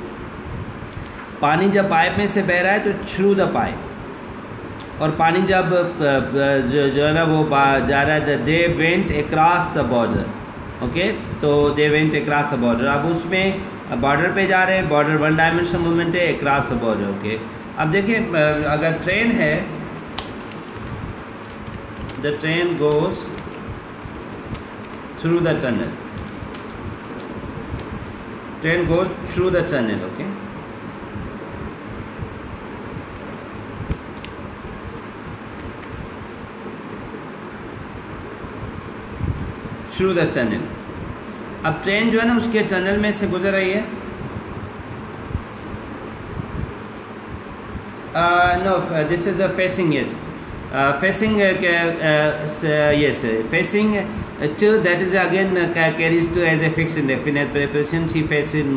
[SPEAKER 1] पानी जब पाइप में से बह रहा है तो थ्रू द पाइप, और पानी जब जो है ना वो जा रहा है, they went across the border. Okay, तो they went across the border. अब उसमें बॉर्डर पे जा रहे हैं, बॉर्डर 1 डायमेंशनल मूवमेंट है, अक्रॉस द बॉर्डर। ओके, अब देखिए, अगर ट्रेन है, the train goes through the tunnel, train goes through the tunnel. Okay, through the tunnel. अब ट्रेन जो है ना उसके टनल में से गुजर रही है। No, this is the facing, yes, facing yes, facing to, that is again carries to as a fixed indefinite preposition. She facing,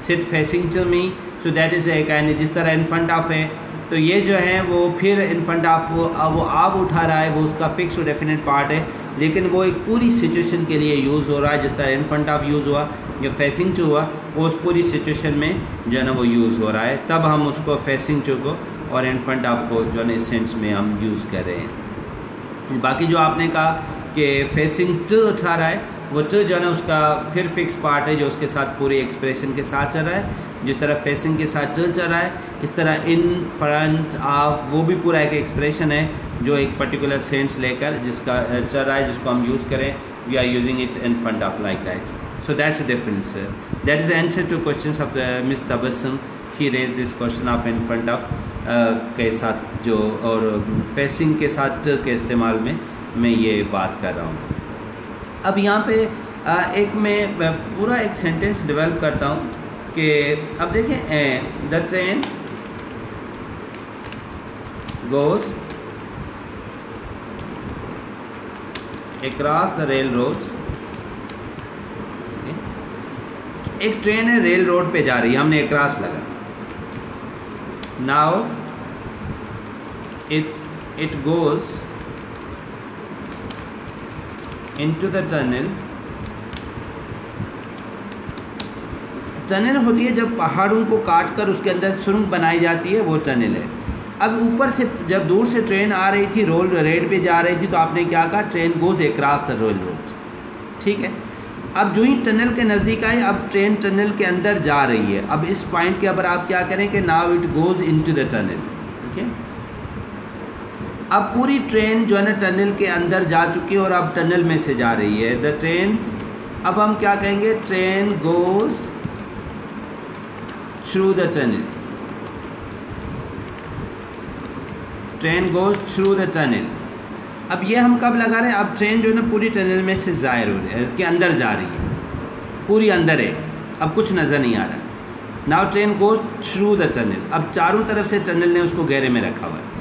[SPEAKER 1] sit facing to me, so that is a kind, जिस तरह in front of है, तो ये जो है वो फिर in front of वो आप उठा रहा है, वो उसका फिक्स और डेफिनेट पार्ट है, लेकिन वो एक पूरी सिचुएशन के लिए यूज़ हो रहा है। जिस तरह in front of यूज़ हुआ या facing to हुआ, वो उस पूरी सिचुएशन में जो है ना वो यूज़ हो रहा है, तब हम उसको facing to को और इन फ्रंट ऑफ को जो है ना इस सेंस में हम यूज़ कर रहे हैं। बाकी जो आपने कहा कि फेसिंग टू उठा रहा है, वो टू जो है ना उसका फिर फिक्स पार्ट है जो उसके साथ पूरी एक्सप्रेशन के साथ चल रहा है। जिस तरह फेसिंग के साथ टू चल रहा है, इस तरह इन फ्रंट ऑफ वो भी पूरा एक एक्सप्रेशन है जो एक पर्टिकुलर सेंस लेकर जिसका चल रहा है, जिसको हम यूज़ करें, we are using it in front of like that. So that's the difference. That is the answer to question of miss Tabassum. She raise this question of in front of के साथ जो और फेसिंग के साथ के इस्तेमाल में मैं ये बात कर रहा हूँ। अब यहाँ पे एक मैं पूरा एक सेंटेंस डेवलप करता हूँ कि अब देखें, the train goes across the rail road. एक ट्रेन है, रेल रोड पे जा रही है, हमने अक्रॉस लगा। Now it goes into the tunnel। Tunnel होती है जब पहाड़ों को काट कर उसके अंदर सुरंग बनाई जाती है, वो टनल है। अब ऊपर से जब दूर से ट्रेन आ रही थी, रेल पे जा रही थी, तो आपने क्या कहा, train goes across the rail road, ठीक है। अब जो ही टनल के नज़दीक आए, अब ट्रेन टनल के अंदर जा रही है। अब इस पॉइंट के ऊपर आप क्या करें कि now it goes into the tunnel, ठीक है। अब पूरी ट्रेन जो है ना टनल के अंदर जा चुकी है और अब टनल में से जा रही है द ट्रेन। अब हम क्या कहेंगे, train goes through the tunnel, train goes through the tunnel. अब ये हम कब लगा रहे हैं, अब ट्रेन जो है ना पूरी टनल में से ज़ाहिर हो रही है, कि अंदर जा रही है, पूरी अंदर है, अब कुछ नज़र नहीं आ रहा। Now train goes through the tunnel. अब चारों तरफ से टनल ने उसको घेरे में रखा हुआ है।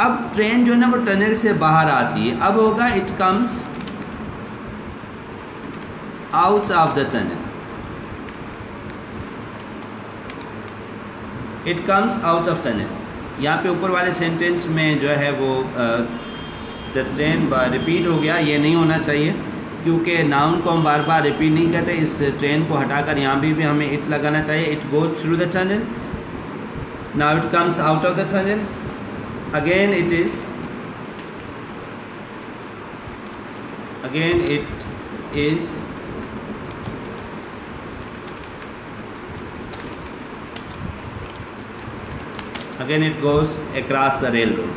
[SPEAKER 1] अब ट्रेन जो है ना वो टनल से बाहर आती है। अब होगा it comes out of the tunnel, it comes out of tunnel. यहाँ पे ऊपर वाले सेंटेंस में जो है वो द ट्रेन रिपीट हो गया, ये नहीं होना चाहिए क्योंकि नाउन को हम बार बार रिपीट नहीं करते। इस ट्रेन को हटाकर यहाँ भी हमें इट लगाना चाहिए। It goes through the tunnel, now it comes out of the tunnel, again it is, again it is, again it goes across the rail road.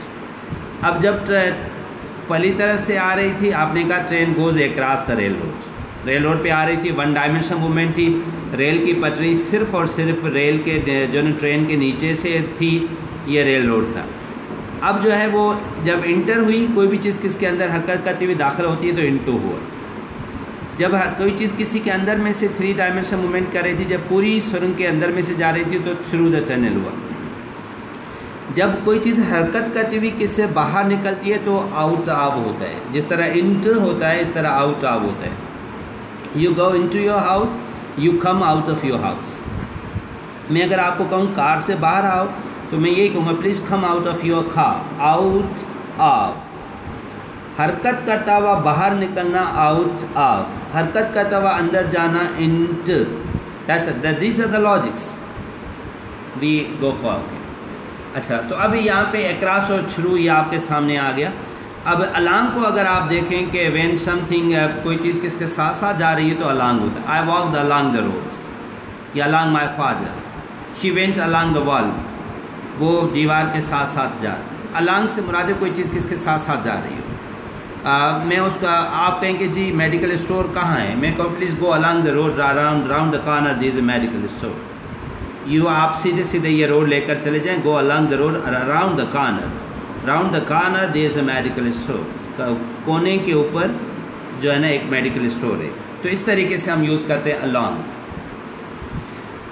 [SPEAKER 1] अब जब पहली तरफ से आ रही थी, आपने कहा train goes across the rail road. Rail road पे आ रही थी, वन डायमेंशनल मूवमेंट थी, रेल की पटरी सिर्फ और सिर्फ रेल के जो है ट्रेन के नीचे से थी, ये रेल रोड था। अब जो है वो जब इंटर हुई, कोई भी चीज़ किसके अंदर हरकत करती हुई दाखिल होती है तो इनटू हुआ। जब कोई चीज़ किसी के अंदर में से थ्री डायमेंशनल मूवमेंट कर रही थी, जब पूरी सुरंग के अंदर में से जा रही थी तो थ्रू द टनल हुआ। जब कोई चीज़ हरकत करती हुई किससे बाहर निकलती है तो आउट ऑफ होता है। जिस तरह इंटर होता है इस तरह आउट ऑफ होता है। You go into your house, you come out of your house. मैं अगर आपको कहूँ कार से बाहर आओ तो मैं यही कहूँगा please come out of your car. Out of, हरकत करता हुआ बाहर निकलना, आउट ऑफ, हरकत करता हुआ अंदर जाना, enter. This are the logics we go for. अच्छा, तो अभी यहाँ पे अक्रॉस और थ्रू ये आपके सामने आ गया। अब अलांग को अगर आप देखें कि व्हेन समथिंग, कोई चीज़ किसके साथ साथ जा रही है तो अलांग होता है। I walk the along the road, या along my father, she went along the wall, वो दीवार के साथ साथ जा। अलांग से मुराद कोई चीज़ किसके साथ साथ जा रही हो। मैं उसका, आप कहें कि जी मेडिकल स्टोर कहाँ है, मैं कहूँ please go along the road, round the corner there is a medical store. You आप सीधे सीधे ये रोड लेकर चले जाएं, go along the road, around the corner, round the corner there is a medical store. कोने के ऊपर जो है ना एक मेडिकल स्टोर है। तो इस तरीके से हम यूज़ करते हैं अलॉन्ग।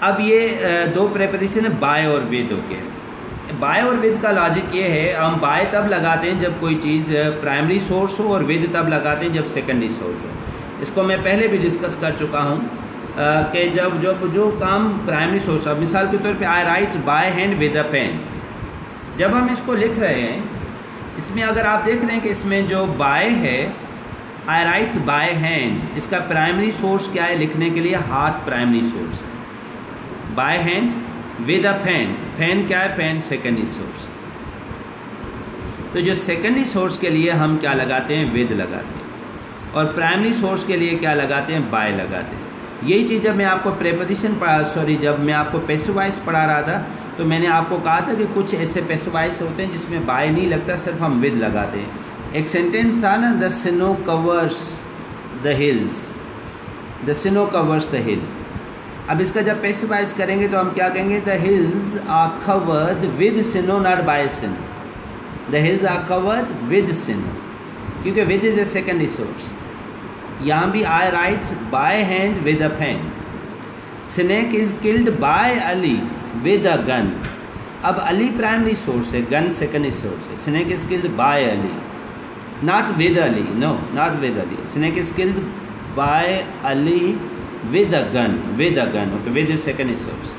[SPEAKER 1] अब ये दो प्रेपोजिशन है बाय और विद। ओके, बाय और विद का लॉजिक ये है, हम बाय तब लगाते हैं जब कोई चीज़ प्राइमरी सोर्स हो और विद तब लगाते हैं जब सेकेंडरी सोर्स हो। इसको मैं पहले भी डिस्कस कर चुका हूँ कि जब जो काम प्राइमरी सोर्स है, मिसाल के तौर पे I rights by hand with a pen. जब हम इसको लिख रहे हैं, इसमें अगर आप देख रहे हैं कि इसमें जो बाय है, आई राइट्स बाय हैंड, इसका प्राइमरी सोर्स क्या है लिखने के लिए? हाथ प्राइमरी सोर्स है। By hand with a pen, pen क्या है? Pen secondary source. तो जो सेकेंडरी सोर्स के लिए हम क्या लगाते हैं? विद लगाते हैं। और प्राइमरी सोर्स के लिए क्या लगाते हैं? बाय लगाते हैं। यही चीज़ जब मैं आपको प्रेपोजिशन जब मैं आपको पैसिव वॉइस पढ़ा रहा था तो मैंने आपको कहा था कि कुछ ऐसे पैसिव वॉइस होते हैं जिसमें बाय नहीं लगता, सिर्फ हम विद लगाते हैं। एक सेंटेंस था ना, the snow covers the hills, the snow covers the हिल। अब इसका जब पैसिव वॉइस करेंगे तो हम क्या कहेंगे? The hills are covered with snow, not by snow. The hills are covered with snow, क्योंकि with is a secondary source. यहाँ भी I rights by hand with a pen. Snake is killed by Ali with a gun. अब अली प्राइमरी सोर्स है, गन सेकेंडरी सोर्स है। Snake is killed by Ali, not with Ali, no not with Ali. Snake is killed by Ali with a gun, okay, with is secondary source.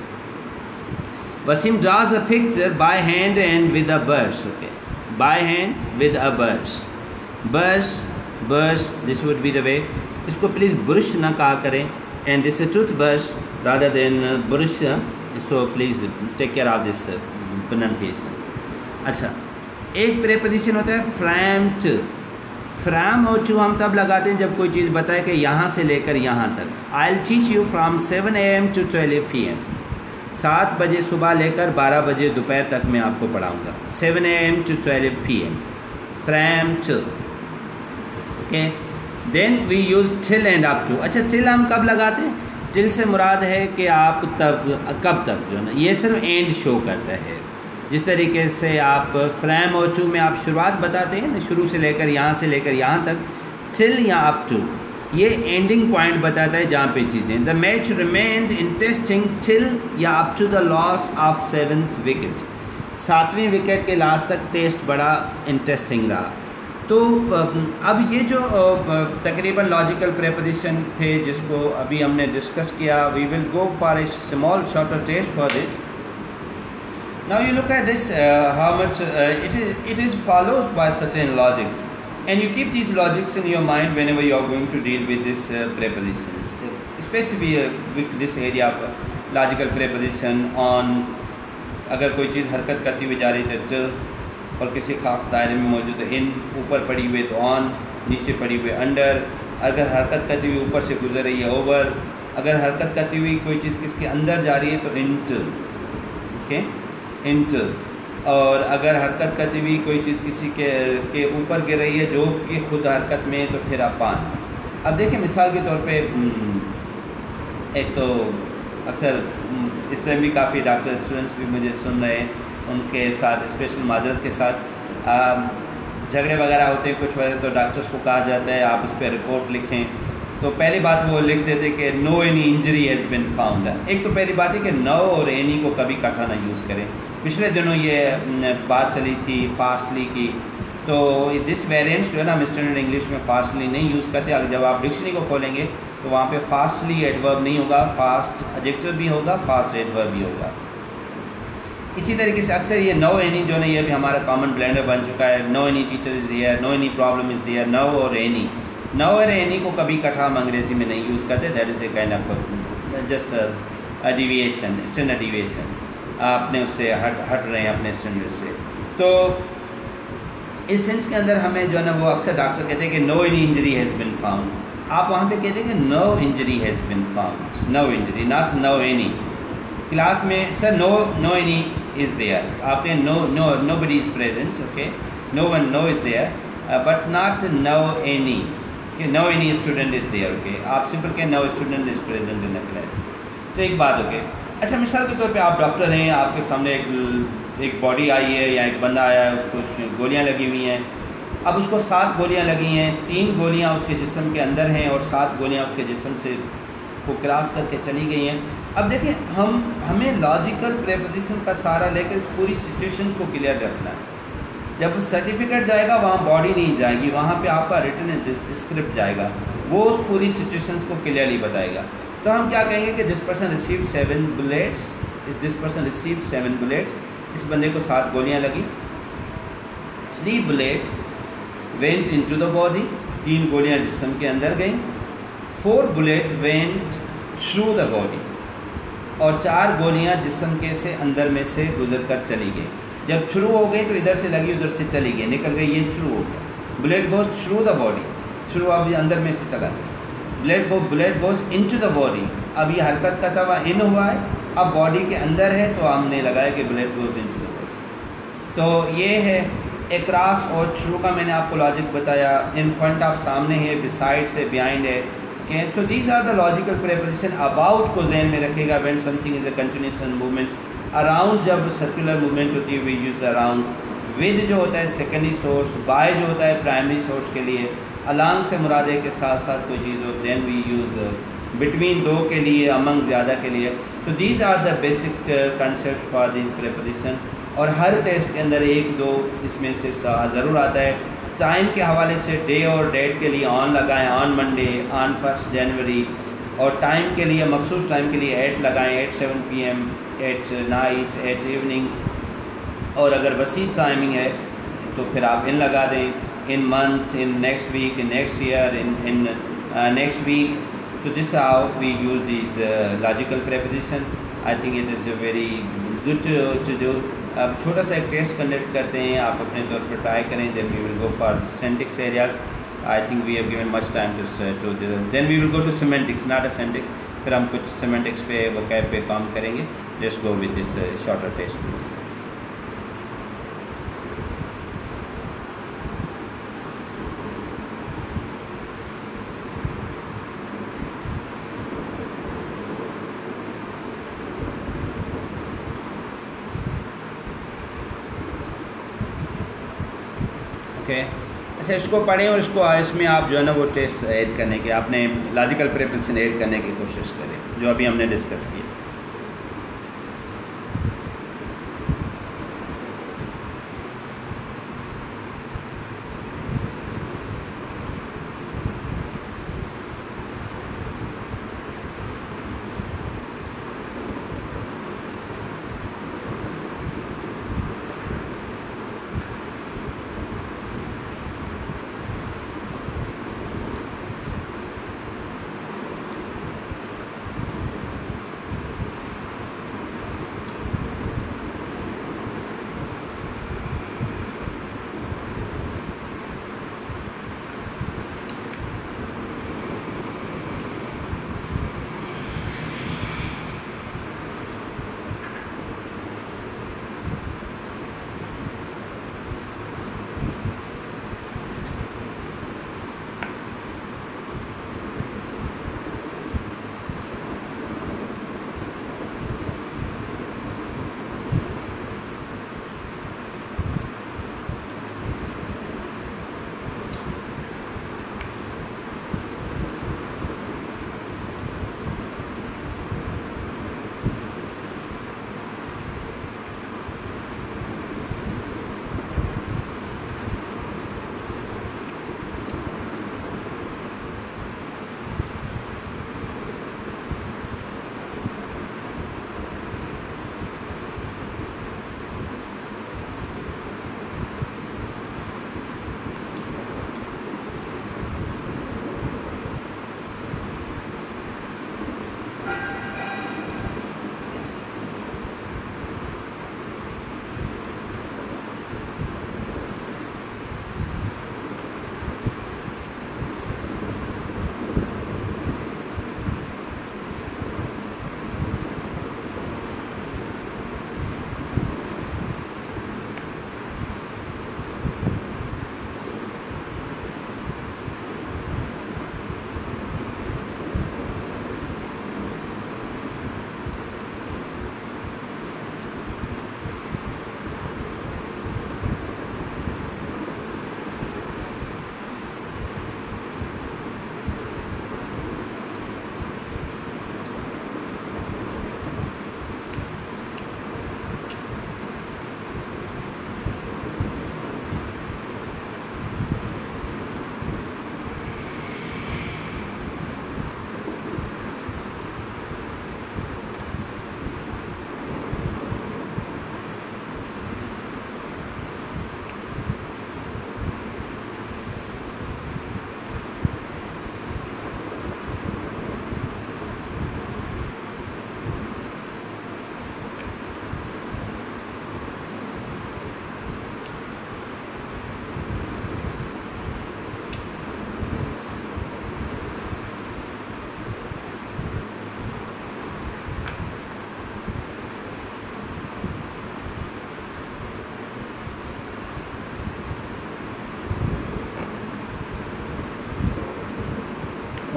[SPEAKER 1] Wasim draws a picture by hand and with a brush, okay, by hand with a brush, brush, this would be the way. इसको please brush ना कहा करें, and this is toothbrush rather than brush, so please take care of this pronunciation. अच्छा, एक preposition होता है framed। फ्रैम और टू हम तब लगाते हैं जब कोई चीज़ बताए कि यहाँ से लेकर यहाँ तक। I teach you from 7 AM to 12 PM। 7 बजे सुबह लेकर 12 बजे दोपहर तक मैं आपको पढ़ाऊँगा। 7 AM to 12 PM, from to. Okay, then we use till and up to. अच्छा, टिल हम कब लगाते हैं? टिल से मुराद है कि आप तब, कब तक, जो ना ये सिर्फ एंड शो करता है। जिस तरीके से आप फ्रैम और टू में आप शुरुआत बताते हैं ना, शुरू से लेकर यहाँ तक, टिल या अप टू, ये एंडिंग पॉइंट बताता है जहाँ पे चीज़ें। The match remained interesting till या up to the loss of 7th wicket. 7वीं विकेट के लास्ट तक टेस्ट बड़ा इंटरेस्टिंग रहा। तो अब ये जो तकरीबन लॉजिकल प्रेपोजिशन थे जिसको अभी हमने डिस्कस किया, we will go for a small shorter test for this. Now you look at this, how much it is followed by certain logics, and you keep these logics in your mind whenever you are going to deal with this prepositions, especially with this area of logical preposition on। अगर कोई चीज़ हरकत करती हुई जा रही है तो और किसी खास दायरे में मौजूद है, इन ऊपर पड़ी हुई तो ऑन, नीचे पड़ी हुई अंडर। अगर हरकत करती हुई ऊपर से गुजर रही है ओवर। अगर हरकत करती हुई कोई चीज़ किसके अंदर जा रही है तो इंट, ओके, इंट। और अगर हरकत करती हुई कोई चीज़ किसी के ऊपर गिर रही है जो कि खुद हरकत में, तो फिर अपान। अब देखिए मिसाल के तौर पे एक तो अक्सर इस टाइम भी काफ़ी डॉक्टर स्टूडेंट्स भी मुझे सुन रहे हैं, उनके साथ स्पेशल माजरत के साथ झगड़े वगैरह होते हैं कुछ वजह, तो डॉक्टर्स को कहा जाता है आप इस पर रिपोर्ट लिखें। तो पहली बात वो लिख देते कि no any injury has been found. एक तो पहली बात है कि नो और एनी को कभी इकट्ठा ना यूज़ करें। पिछले दिनों ये बात चली थी फास्टली की, तो दिस वेरिएंट्स जो है ना हम स्टैंडर्ड इंग्लिश में फास्टली नहीं यूज़ करते। अगर जब आप डिक्शनरी को खोलेंगे तो वहाँ पे फास्टली एडवर्ब नहीं होगा, फास्ट एडजेक्टिव भी होगा, फास्ट एडवर्ब भी होगा। इसी तरीके से अक्सर ये नो एनी जो है ये भी हमारा कॉमन ब्लेंडर बन चुका है। No any teacher is here, no any problem is here. No और एनी, नो और एनी को कभी इकट्ठा हम अंग्रेज़ी में नहीं यूज़ करते। That is a kind of just deviation, standard deviation. आपने उससे हट रहे हैं अपने स्टैंडर्ड से। तो इस सेंस के अंदर हमें जो है ना वो अक्सर डॉक्टर कहते हैं कि no any injury has been found. आप वहाँ पे कहते हैं कि no injury has been found, no injury, not no any. Class में sir no any is there, आपने no body is present, okay, no one no is there but not no any, कि no any student is there, okay. आप सिंपल के no student is present in the class. तो एक बात, ओके। अच्छा, मिसाल के तौर पे आप डॉक्टर हैं, आपके सामने एक बॉडी आई है या एक बंदा आया है, उसको गोलियां लगी हुई हैं, अब उसको 7 गोलियां लगी हैं, 3 गोलियां उसके जिस्म के अंदर हैं और 7 गोलियां उसके जिस्म से को क्रॉस करके चली गई हैं। अब देखिए हमें लॉजिकल प्रेपोजिशन का सहारा लेकर इस पूरी सिचुएशन को क्लियर रखना है। जब सर्टिफिकेट जाएगा वहाँ बॉडी नहीं जाएगी, वहाँ पे आपका रिटन स्क्रिप्ट जाएगा, वो उस पूरी सिचुएशंस को क्लियरली बताएगा। तो हम क्या कहेंगे कि this person received 7 bullets, this person received 7 bullets, इस बंदे को 7 गोलियाँ लगी। 3 bullets went into the body, 3 गोलियाँ जिस्म के अंदर गई। 4 bullet went through the body, और 4 गोलियाँ जिस्म के से अंदर में से गुजर कर चली गई। जब थ्रू हो गई तो इधर से लगी उधर से चली गई, निकल गई, ये थ्रू हो गया। Bullet goes through the body, through अब ये अंदर में से चला गया। Bullet goes into the body, अब ये हरकत करता हुआ इन हुआ है, अब बॉडी के अंदर है तो हमने लगाया कि bullet goes into the body. तो ये है अक्रॉस और थ्रू का मैंने आपको लॉजिक बताया। इन फ्रंट ऑफ सामने है, बिसाइड से बिहाइंड है। Okay, so these are the logical preposition. About को जहन में रखेगा when something is a continuous movement. Around जब सर्कुलर मूवमेंट होती है वी यूज़ अराउंड। विद जो होता है सेकेंडरी सोर्स, बाय जो होता है प्राइमरी सोर्स के लिए, अलॉन्ग से मुराद है के साथ साथ कोई चीज़ हो, देन वी यूज़ बिटवीन दो के लिए, अमंग ज़्यादा के लिए। So these are the basic concept for this preposition. और हर टेस्ट के अंदर 1-2 इसमें से ज़रूर आता है। टाइम के हवाले से डे और डेट के लिए ऑन लगाएं, ऑन मंडे, ऑन 1 जनवरी। और टाइम के लिए, मखसूस टाइम के लिए 8 लगाएं, 8-7 PM, 8 नाइट, 8 इवनिंग। और अगर वसी टाइमिंग है तो फिर आप इन लगा दें, in months, in next week, in next year, in next week. So this how we use this logical preposition. I think it is very good to do. अब छोटा सा एक टेस्ट कंडक्ट करते हैं, आप अपने तौर पर ट्राई करें, then we will go for semantics areas. I think we have given much time to then we will go to semantics, not a semantics. फिर हम कुछ सेमेंटिक्स पे, वोकैब पे काम करेंगे। Let's go with this shorter test please. Okay, अच्छा इसको पढ़ें और इसको इसमें आप जो है ना वो टेस्ट ऐड करने के, आपने लॉजिकल प्रेपोजिशन ऐड करने की कोशिश करें जो अभी हमने डिस्कस किया।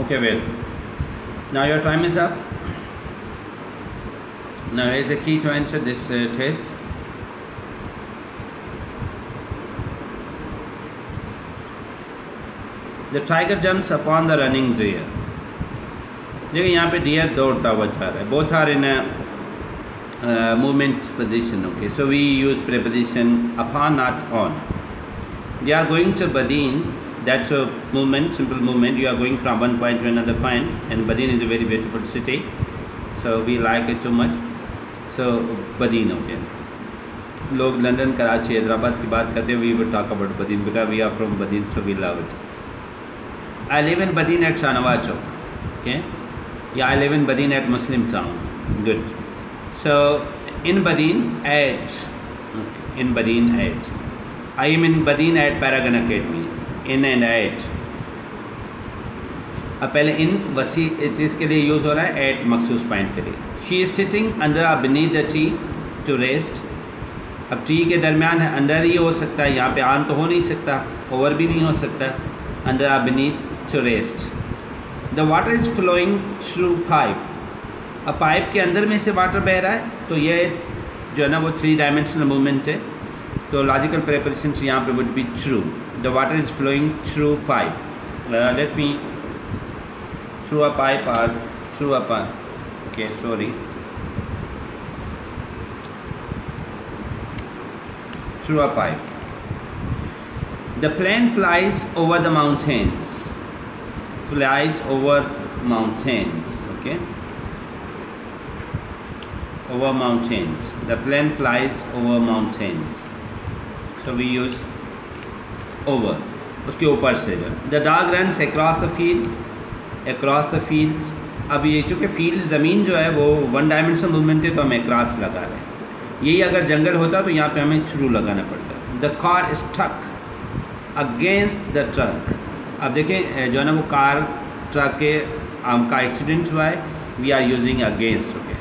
[SPEAKER 1] Okay, well, now your time is up. Now here's the key to answer this test. The tiger jumps upon the running deer. देखिए यहाँ पे डियर दौड़ता हुआ जा रहा है. Both are in a movement position. Okay, so we use preposition upon, not on. They are going to Badin. That's a movement, simple movement. You are going from one point to another point, and Badin is a very beautiful city. So we like it too much. So Badin, okay. लोग लंदन, कराची, हैदराबाद की बात करते हैं. We would talk about Badin because we are from Badin, so we love it. I live in Badin at Shahnawaz Chowk. Okay. Yeah, I live in Badin at Muslim Town. Good. So in Badin at. Okay. In Badin at. I am in Badin at Paragon Academy. In and at. अब पहले इन वसी चीज़ के लिए यूज़ हो रहा है, एट मखसूस पॉइंट के लिए. She is sitting under a beneath the tree to rest. अब ट्री के दरमियान है, अंडर ही हो सकता है, यहाँ पे आन तो हो नहीं सकता, ओवर भी नहीं हो सकता. Under a beneath to rest. The water is flowing through pipe. अब पाइप के अंदर में से वाटर बह रहा है, तो ये जो है ना वो 3 डायमेंशनल मूवमेंट है. तो लॉजिकल प्रिपरेशन यहाँ पे would be through. The water is flowing through pipe. Let me through a pipe or through a pipe. Okay, sorry. Through a pipe. The plane flies over the mountains. Flies over mountains. Okay. Over mountains. The plane flies over mountains. So we use over. उसके ऊपर से जो. The dog runs across the fields. Across the fields. अब ये चूँकि फील्ड ज़मीन जो है वो 1 डायमेंशनल मूवमेंट है, तो हम across लगा रहे हैं. यही अगर जंगल होता तो यहाँ पे हमें थ्रू लगाना पड़ता. The car is stuck against the truck. अब देखें जो है ना वो कार ट्रक के का एक्सीडेंट हुआ है. We are using against. Okay.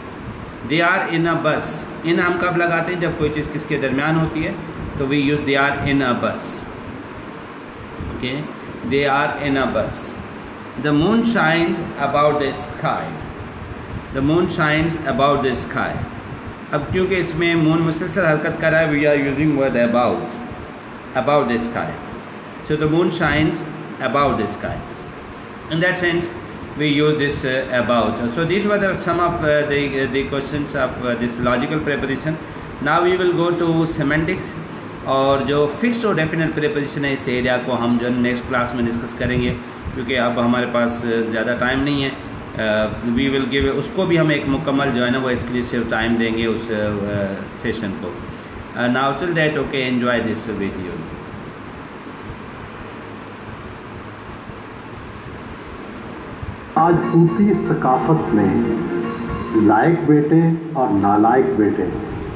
[SPEAKER 1] They are in a bus. in हम कब लगाते हैं, जब कोई चीज़ किसके दरमियान होती है, तो we use they are in a bus. Okay. They are in a bus. The moon shines above the sky. The moon shines above the sky. अब क्योंकि इसमें मून मुसलसल हरकत कर रहा है, we are using word about the sky. So the moon shines above the sky. In that sense, we use this about. So these were some of the questions of this logical preposition. Now we will go to semantics. और जो फिक्स और डेफिनेट प्रीपोजिशन है, इस एरिया को हम जो नेक्स्ट क्लास में डिस्कस करेंगे, क्योंकि अब हमारे पास ज़्यादा टाइम नहीं है. वी विल गिव, उसको भी हम एक मुकम्मल जो है ना वो एक्सक्लूसिव टाइम देंगे उस सेशन को. Now till that, okay, enjoy this video.
[SPEAKER 2] आज सूफी सकाफत में लायक बेटे और नालायक बेटे,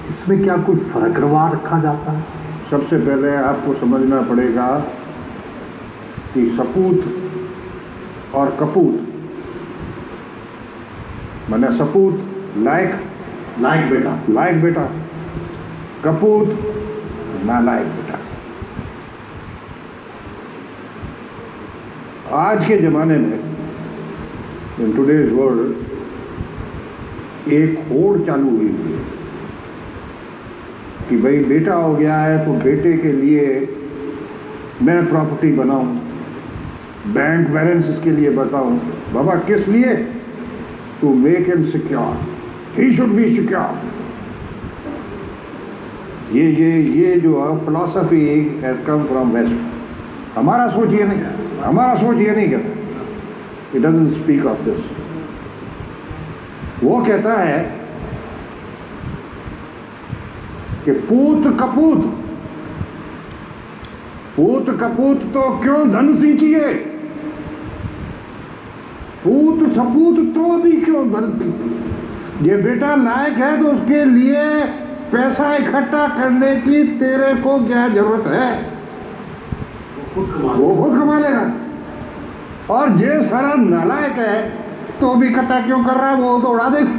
[SPEAKER 2] इसमें क्या कोई फ़र्क रवा रखा जाता है?
[SPEAKER 3] सबसे पहले आपको समझना पड़ेगा कि सपूत और कपूत, माने सपूत लायक बेटा, कपूत नालायक बेटा. आज के ज़माने में, इन टुडेज वर्ल्ड, एक होड़ चालू हुई है कि भाई बेटा हो गया है तो बेटे के लिए मैं प्रॉपर्टी बनाऊं, बैंक बैलेंस इसके लिए बताऊं. बाबा किस लिए? To make him secure. He should be secure. ये जो है philosophy has come from west. हमारा सोच ये नहीं कहता. It doesn't speak of this. वो कहता है कि पूत कपूत तो क्यों धन सींचिए, पूत सपूत तो भी क्यों धन सींचिए. ये बेटा लायक है तो उसके लिए पैसा इकट्ठा करने की तेरे को क्या जरूरत है? वो खुद कमा लेगा. और जे सारा नालायक है तो भी इकट्ठा क्यों कर रहा है, वो तो उड़ा देगा.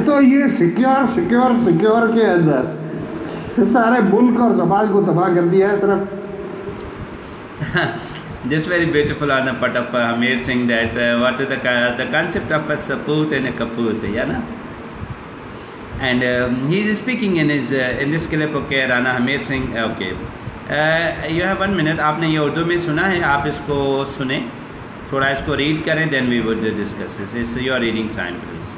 [SPEAKER 3] तो ये सिक्योर के अंदर सारे मुल्क और समाज को तबाह कर दिया है. सिर्फ
[SPEAKER 1] Just very beautiful on the part of Hamir Singh that what is the concept of a saput and a kaput, yeah na? And he is speaking in his in this clip. Okay, Rana Hamir Singh. Okay, you have 1 minute. आपने ये उर्दू में सुना है, आप इसको सुने, थोड़ा इसको रीड करें, then we would discuss this. It's your reading time, please.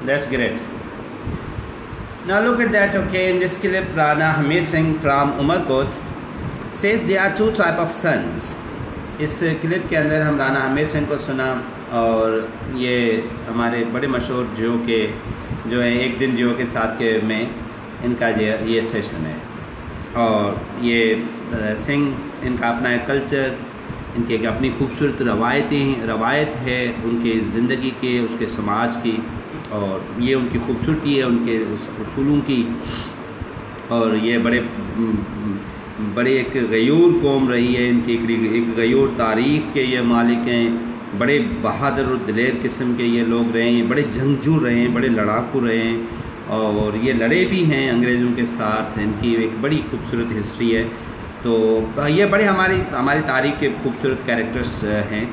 [SPEAKER 1] That's great. Now look at that. Okay, in this clip, Rana Hamir Singh from Umarkot says there are 2 type of sons. इस क्लिप के अंदर हम राना हमीर सिंह को सुना, और ये हमारे बड़े मशहूर जियो के जो है एक दिन जियो के साथ के में इनका ये सेशन है। और ये सिंह इनका अपना एक कल्चर, इनकी एक अपनी खूबसूरत रवायत है उनके ज़िंदगी के, उसके समाज की, और ये उनकी खूबसूरती है उनके उसूलों की। और ये बड़े एक गयूर कौम रही है, इनकी एक गयूर तारीख़ के ये मालिक हैं, बड़े बहादुर और दिलेर किस्म के ये लोग रहे हैं, बड़े जंगजू रहे हैं, बड़े लड़ाकू रहे हैं, और ये लड़े भी हैं अंग्रेज़ों के साथ। इनकी एक बड़ी खूबसूरत हिस्ट्री है। तो ये बड़े हमारी तारीख़ के खूबसूरत कैरेक्टर्स हैं,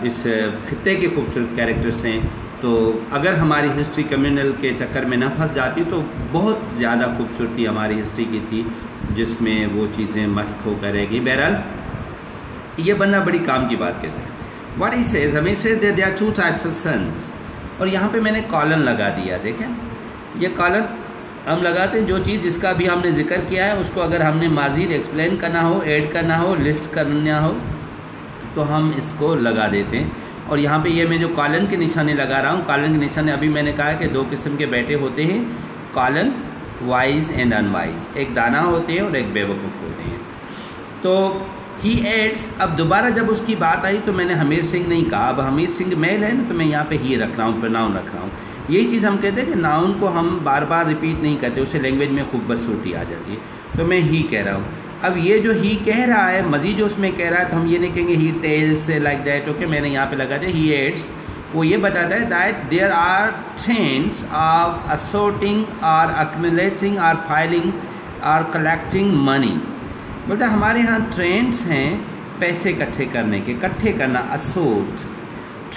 [SPEAKER 1] इस खित्ते के खूबसूरत कैरेक्टर्स हैं। तो अगर हमारी हिस्ट्री कम्युनल के चक्कर में ना फंस जाती तो बहुत ज़्यादा खूबसूरती हमारी हिस्ट्री की थी, जिसमें वो चीज़ें मस्क होकर रहेगी। बहरहाल ये बनना बड़ी काम की बात कहते हैं। व्हाट ही सेज, हमें says there are 2 types of sons, और यहाँ पे मैंने कॉलन लगा दिया। देखें, ये कॉलन हम लगाते हैं जो चीज़ जिसका भी हमने जिक्र किया है, उसको अगर हमने माज़ीद एक्सप्लेन करना हो, ऐड करना हो, लिस्ट करना हो, तो हम इसको लगा देते हैं। और यहाँ पे ये मैं जो कॉलन के निशाने लगा रहा हूँ, कॉलन के निशाने अभी मैंने कहा कि 2 किस्म के बेटे होते हैं, कॉलन वाइज एंड अनवाइज, एक दाना होते हैं और एक बेवकूफ़ होते हैं। तो ही एड्स, अब दोबारा जब उसकी बात आई तो मैंने हमीर सिंह नहीं कहा, अब हमीर सिंह मेल है ना, तो मैं यहाँ पे ही रख रहा हूँ, प्रोनाउन रख रहा हूँ। यही चीज़ हम कहते हैं कि नाउन को हम बार बार रिपीट नहीं करते, उससे लैंग्वेज में खूब बदसूरती आ जाती है। तो मैं ही कह रहा हूँ। अब ये जो ही कह रहा है, मज़ीद जो उसमें कह रहा है, तो हम ये नहीं कहेंगे he tells like that. Okay, मैंने यहाँ पे लगा दिया ही एड्स। वो ये बताता है that there are trends of assorting और अक्यूमुलेटिंग और फाइलिंग और कलेक्टिंग मनी। बोलते हमारे यहाँ ट्रेंड्स हैं पैसे इकट्ठे करने के, इकट्ठे करना, असोर्ट,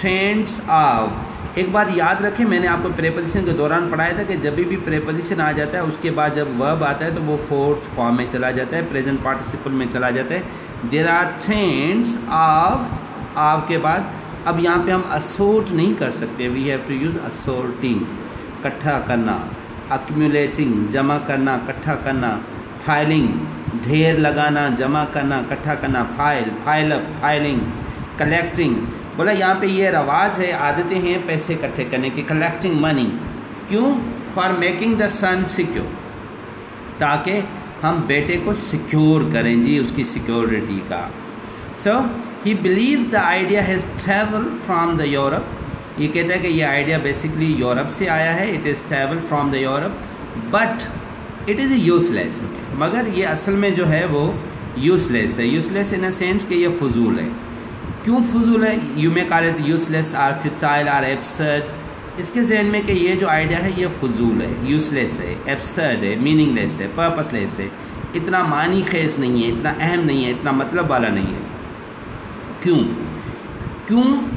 [SPEAKER 1] ट्रेंड्स ऑफ। एक बात याद रखें, मैंने आपको प्रेपोजिशन के दौरान पढ़ाया था कि जब भी प्रेपोजिशन आ जाता है उसके बाद जब वर्ब आता है तो वो 4th फॉर्म में चला जाता है, प्रेजेंट पार्टिसिपल में चला जाता है। देयर आर ट्रेंड्स ऑफ के बाद अब यहाँ पे हम असोर्ट नहीं कर सकते, वी हैव टू यूज़ असोर्टिंग, इकट्ठा करना, अक्यूमुलेटिंग, जमा करना, इकट्ठा करना, फाइलिंग, ढेर लगाना, जमा करना, इकट्ठा करना, फाइल अप, फाइलिंग, कलेक्टिंग। बोला यहाँ पे ये रवाज है, आदतें हैं पैसे इकट्ठे करने की, कलेक्टिंग मनी। क्यों? For making the son secure, ताकि हम बेटे को सिक्योर करें जी, उसकी सिक्योरिटी का। So he believes the idea has travel from the Europe. ये कहता है कि ये आइडिया बेसिकली यूरोप से आया है, it is travel from the Europe, but it is useless. मगर ये असल में जो है वो यूजलेस है। यूजलेस इन अ सेंस कि ये फजूल है। क्यों फजूल है? You may call it useless or futile or absurd. इसके जहन में कि ये जो आइडिया है ये फजूल है, यूजलेस है, एब्सर्ड है, मीनिंगलेस है, पर्पसलेस है। इतना मानी खेस नहीं है, इतना अहम नहीं है, इतना मतलब वाला नहीं है। क्यों?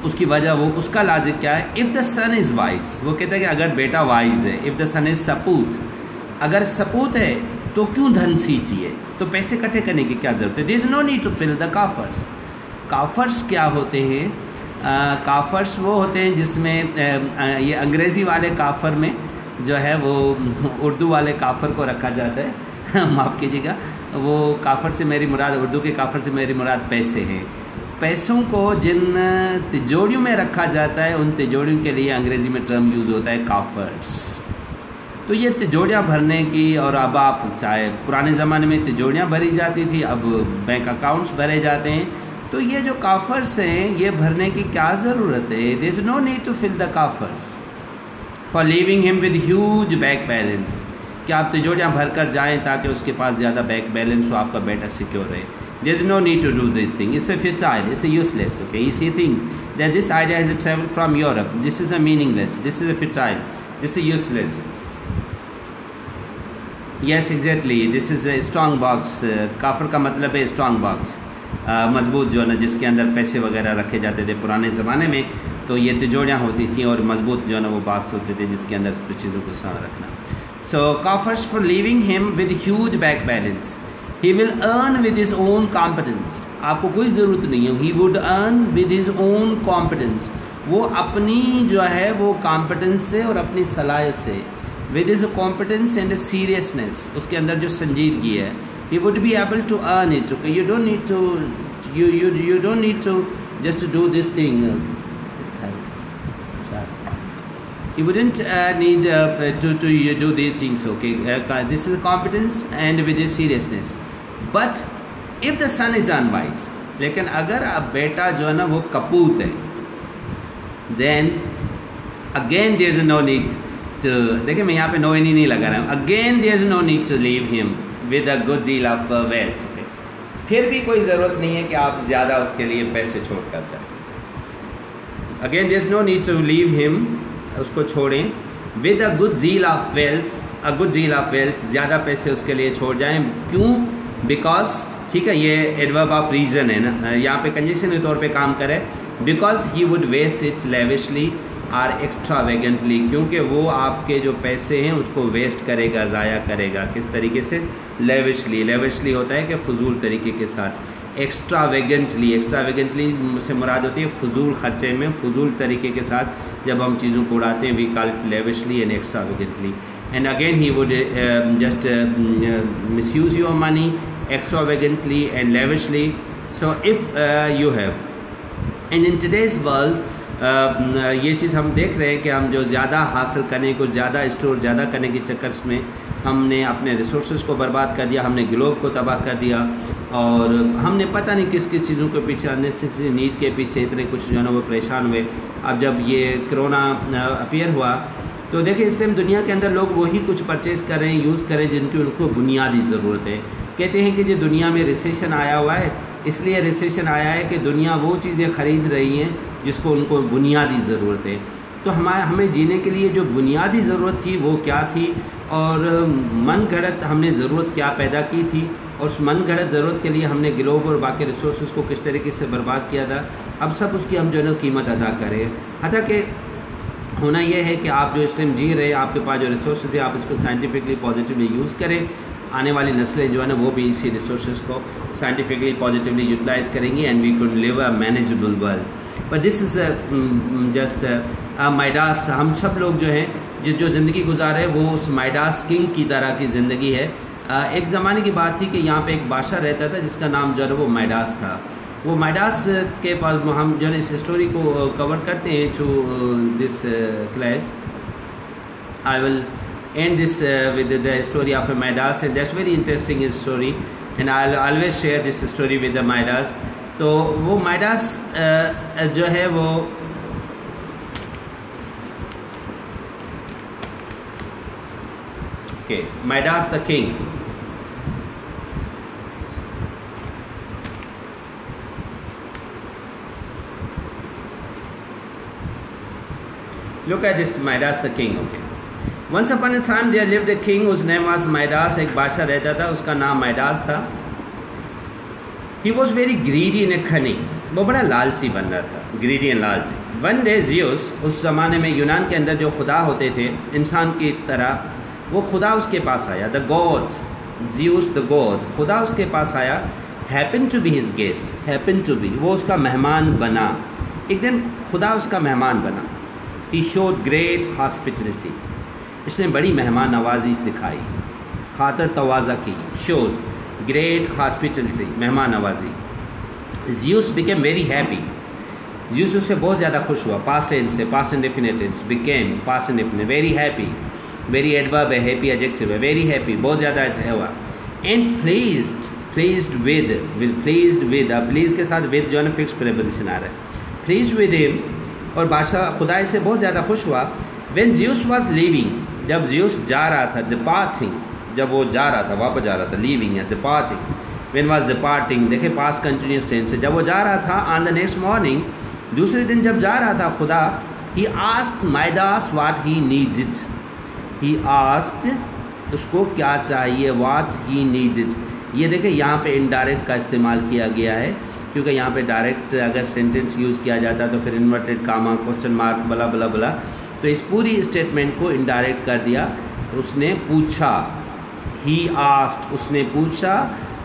[SPEAKER 1] उसकी वजह वो उसका लॉजिक क्या है? If the son is wise, वो कहता है कि अगर बेटा वाइज है, इफ़ द सन इज़ सपूत, अगर सपूत है तो क्यों धन चाहिए? तो पैसे इकट्ठे करने की क्या ज़रूरत है? There is no need to fill the coffers. Coffers क्या होते हैं? काफर्स वो होते हैं जिसमें ये अंग्रेज़ी वाले काफर में जो है वो उर्दू वाले काफर को रखा जाता है माफ़ कीजिएगा, वो काफर से मेरी मुराद, उर्दू के काफर से मेरी मुराद पैसे हैं। पैसों को जिन तिजोरियों में रखा जाता है उन तिजोरियों के लिए अंग्रेज़ी में टर्म यूज़ होता है काफर्स। तो ये तिजोरियाँ भरने की, और अब आप चाहे पुराने ज़माने में तिजोरियाँ भरी जाती थी, अब बैंक अकाउंट्स भरे जाते हैं, तो ये जो काफर्स हैं ये भरने की क्या ज़रूरत है? There is no need to fill the coffers for leaving him with huge bank balance. कि आप तिजोरियाँ भर कर जाएँ ताकि उसके पास ज़्यादा बैंक बैलेंस हो, आपका बेटा सिक्योर रहे। There is no need to do this thing. It's a futile. It's a useless. Okay, you see things that this idea has traveled from Europe. This is a meaningless. This is a futile. This is useless. Yes, exactly. This is a strong box. काफर का मतलब है strong box. मजबूत जो है ना, जिसके अंदर पैसे वगैरह रखे जाते थे पुराने ज़माने में, तो ये तिजोरियाँ होती थी और मजबूत जो है ना वो बॉक्स होते थे जिसके अंदर चीज़ों को सारा रखना। So coffers for leaving him with huge bank balance. He will earn with his own competence. आपको कोई ज़रूरत नहीं है। He would earn with his own competence. वो अपनी जो है वो competence से और अपनी सलाहियत से, with his competence and seriousness, उसके अंदर जो संजीदगी है, he would be able to earn it. Okay, you don't need to, you don't need to just do this thing. You wouldn't need to do these things. Okay, this is competence and with his seriousness. But if the son is unwise, लेकिन अगर अब बेटा जो है ना वो कपूत है, then again there is no need to, देखिए मैं यहाँ पे no नहीं लगा रहा हूँ, again there is no need to leave him with a good deal of wealth. Okay, फिर भी कोई ज़रूरत नहीं है कि आप ज़्यादा उसके लिए पैसे छोड़ कर जाए। Again there is no need to leave him, उसको छोड़ें with a good deal of wealth, a good deal of wealth, ज़्यादा पैसे उसके लिए छोड़ जाएं। क्यों? बिकॉज, ठीक है, ये एडवर्ब ऑफ रीज़न है ना, यहाँ पे कंडीशन के तौर पे काम करे। Because he would waste it lavishly or extravagantly, क्योंकि वो आपके जो पैसे हैं उसको वेस्ट करेगा, ज़ाया करेगा। किस तरीके से? लेविशली। लेविशली होता है कि फजूल तरीके के साथ। एक्स्ट्रावेगेंटली, एक्स्ट्रावेगेंटली से मुराद होती है फजूल खर्चे में, फजूल तरीके के साथ जब हम चीज़ों को उड़ाते हैं, we call it lavishly and extravagantly. And again he would just misuse your money extravagantly and lavishly. So if you have, and in today's world ये चीज़ हम देख रहे हैं कि हम जो ज़्यादा हासिल करने को, ज़्यादा स्टोर ज़्यादा करने के चक्कर में हमने अपने रिसोर्सेज को बर्बाद कर दिया, हमने ग्लोब को तबाह कर दिया, और हमने पता नहीं किस किस चीज़ों के पीछे, अननेसेसरी नीड के पीछे इतने कुछ जो है ना वो परेशान हुए। अब जब ये कोरोना अपीयर हुआ तो देखिए इस टाइम दुनिया के अंदर लोग वही कुछ परचेज़ कर रहे हैं, यूज़ करें जिनकी उनको बुनियादी ज़रूरत है। कहते हैं कि जो दुनिया में रिसेशन आया हुआ है, इसलिए रिसेशन आया है कि दुनिया वो चीज़ें ख़रीद रही हैं जिसको उनको बुनियादी ज़रूरत है। तो हमें जीने के लिए जो बुनियादी ज़रूरत थी वो क्या थी, और मन घड़त हमने ज़रूरत क्या पैदा की थी, और उस मन घड़त ज़रूरत के लिए हमने ग्लोब और बाकी रिसोर्स को किस तरीके से बर्बाद किया था। अब सब उसकी हम जो है कीमत अदा करें। हालांकि होना यह है कि आप जो इस टाइम जी रहे हैं, आपके पास जो रिसोर्सेज है, आप इसको साइंटिफिकली पॉजिटिवली यूज़ करें। आने वाली नस्लें जो है ना वो भी इसी रिसोर्सेज को साइंटिफिकली पॉजिटिवली यूटिलाइज़ करेंगी, and we can live a manageable world. But this is just Midas. हम सब लोग जो हैं जो ज़िंदगी गुजारे वो उस माइडास किंग की तरह की ज़िंदगी है। एक ज़माने की बात थी कि यहाँ पे एक बादशाह रहता था जिसका नाम जो है वो माइडास था। वो माइडास के पास हम जो है इस स्टोरी को कवर करते हैं through this class. I will end this with the story of a Midas, and that's very interesting story, and I'll always share this story with the Midas. तो वो Midas जो है वो okay, Midas the king. Look at this Midas the king. Okay, once upon a time there lived a king whose name was Midas. एक बादशाह रहता था, उसका नाम माइडास था। He was very greedy in a cunning, वो बड़ा लालची बंदा था, ग्रीडी एंड लालची। वन डे ज़ियस, उस ज़माने में यूनान के अंदर जो खुदा होते थे इंसान की तरह, वो खुदा उसके पास आया। The God, Zeus the God, खुदा उसके पास आया। Happen to be his guest, happen to be, वो उसका मेहमान बना। एक दिन खुदा उसका मेहमान बना। ही शोड ग्रेट हॉस्पिटलिटी, इसने बड़ी मेहमान नवाजी दिखाई, खातर तवाज़ा की। शोड ग्रेट हॉस्पिटलिटी, मेहमान नवाजी। Zeus became very happy, Zeus उससे बहुत ज़्यादा खुश हुआ। पास्ट टेंस से, past indefinite tense, became past indefinite. Very happy, very adverb है, हैप्पी एडजेक्टिव है, वेरी हैप्पी, बहुत ज़्यादा अच्छा हुआ। एंड प्लीज्ड विद, अब प्लीज़ के साथ विद जो है ना फिक्स प्रीपोजिशन आ रहा है। प्लीज्ड विद हिम, और बादशाह खुदा से बहुत ज़्यादा खुश हुआ। व्हेन ज़ियस वाज लीविंग, जब ज़ियस जा रहा था, डिपार्टिंग, जब वो जा रहा था, वापस जा रहा था, लीविंग या डिपार्टिंग। व्हेन वाज डिपार्टिंग, देखिए पास्ट कंटिन्यूअस टेंस है। जब वो जा रहा था, ऑन द नेक्स्ट मॉर्निंग, दूसरे दिन जब जा रहा था खुदा, he asked Midas what he needed, he asked, उसको क्या चाहिए, व्हाट ही नीडेड। ये देखिए यहाँ पे इनडायरेक्ट का इस्तेमाल किया गया है, क्योंकि यहाँ पे डायरेक्ट अगर सेंटेंस यूज़ किया जाता तो फिर इन्वर्टेड कामा, क्वेश्चन मार्क, बला बला बला, तो इस पूरी स्टेटमेंट को इनडायरेक्ट कर दिया। उसने पूछा, ही आस्क्ड, उसने पूछा,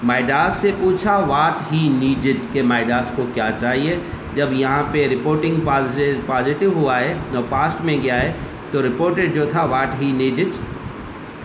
[SPEAKER 1] माइडास से पूछा, व्हाट ही नीडेड, के माइडास को क्या चाहिए। जब यहाँ पे रिपोर्टिंग पॉजिटिव हुआ है और पास्ट में गया है, तो रिपोर्टेड जो था व्हाट ही नीडेड,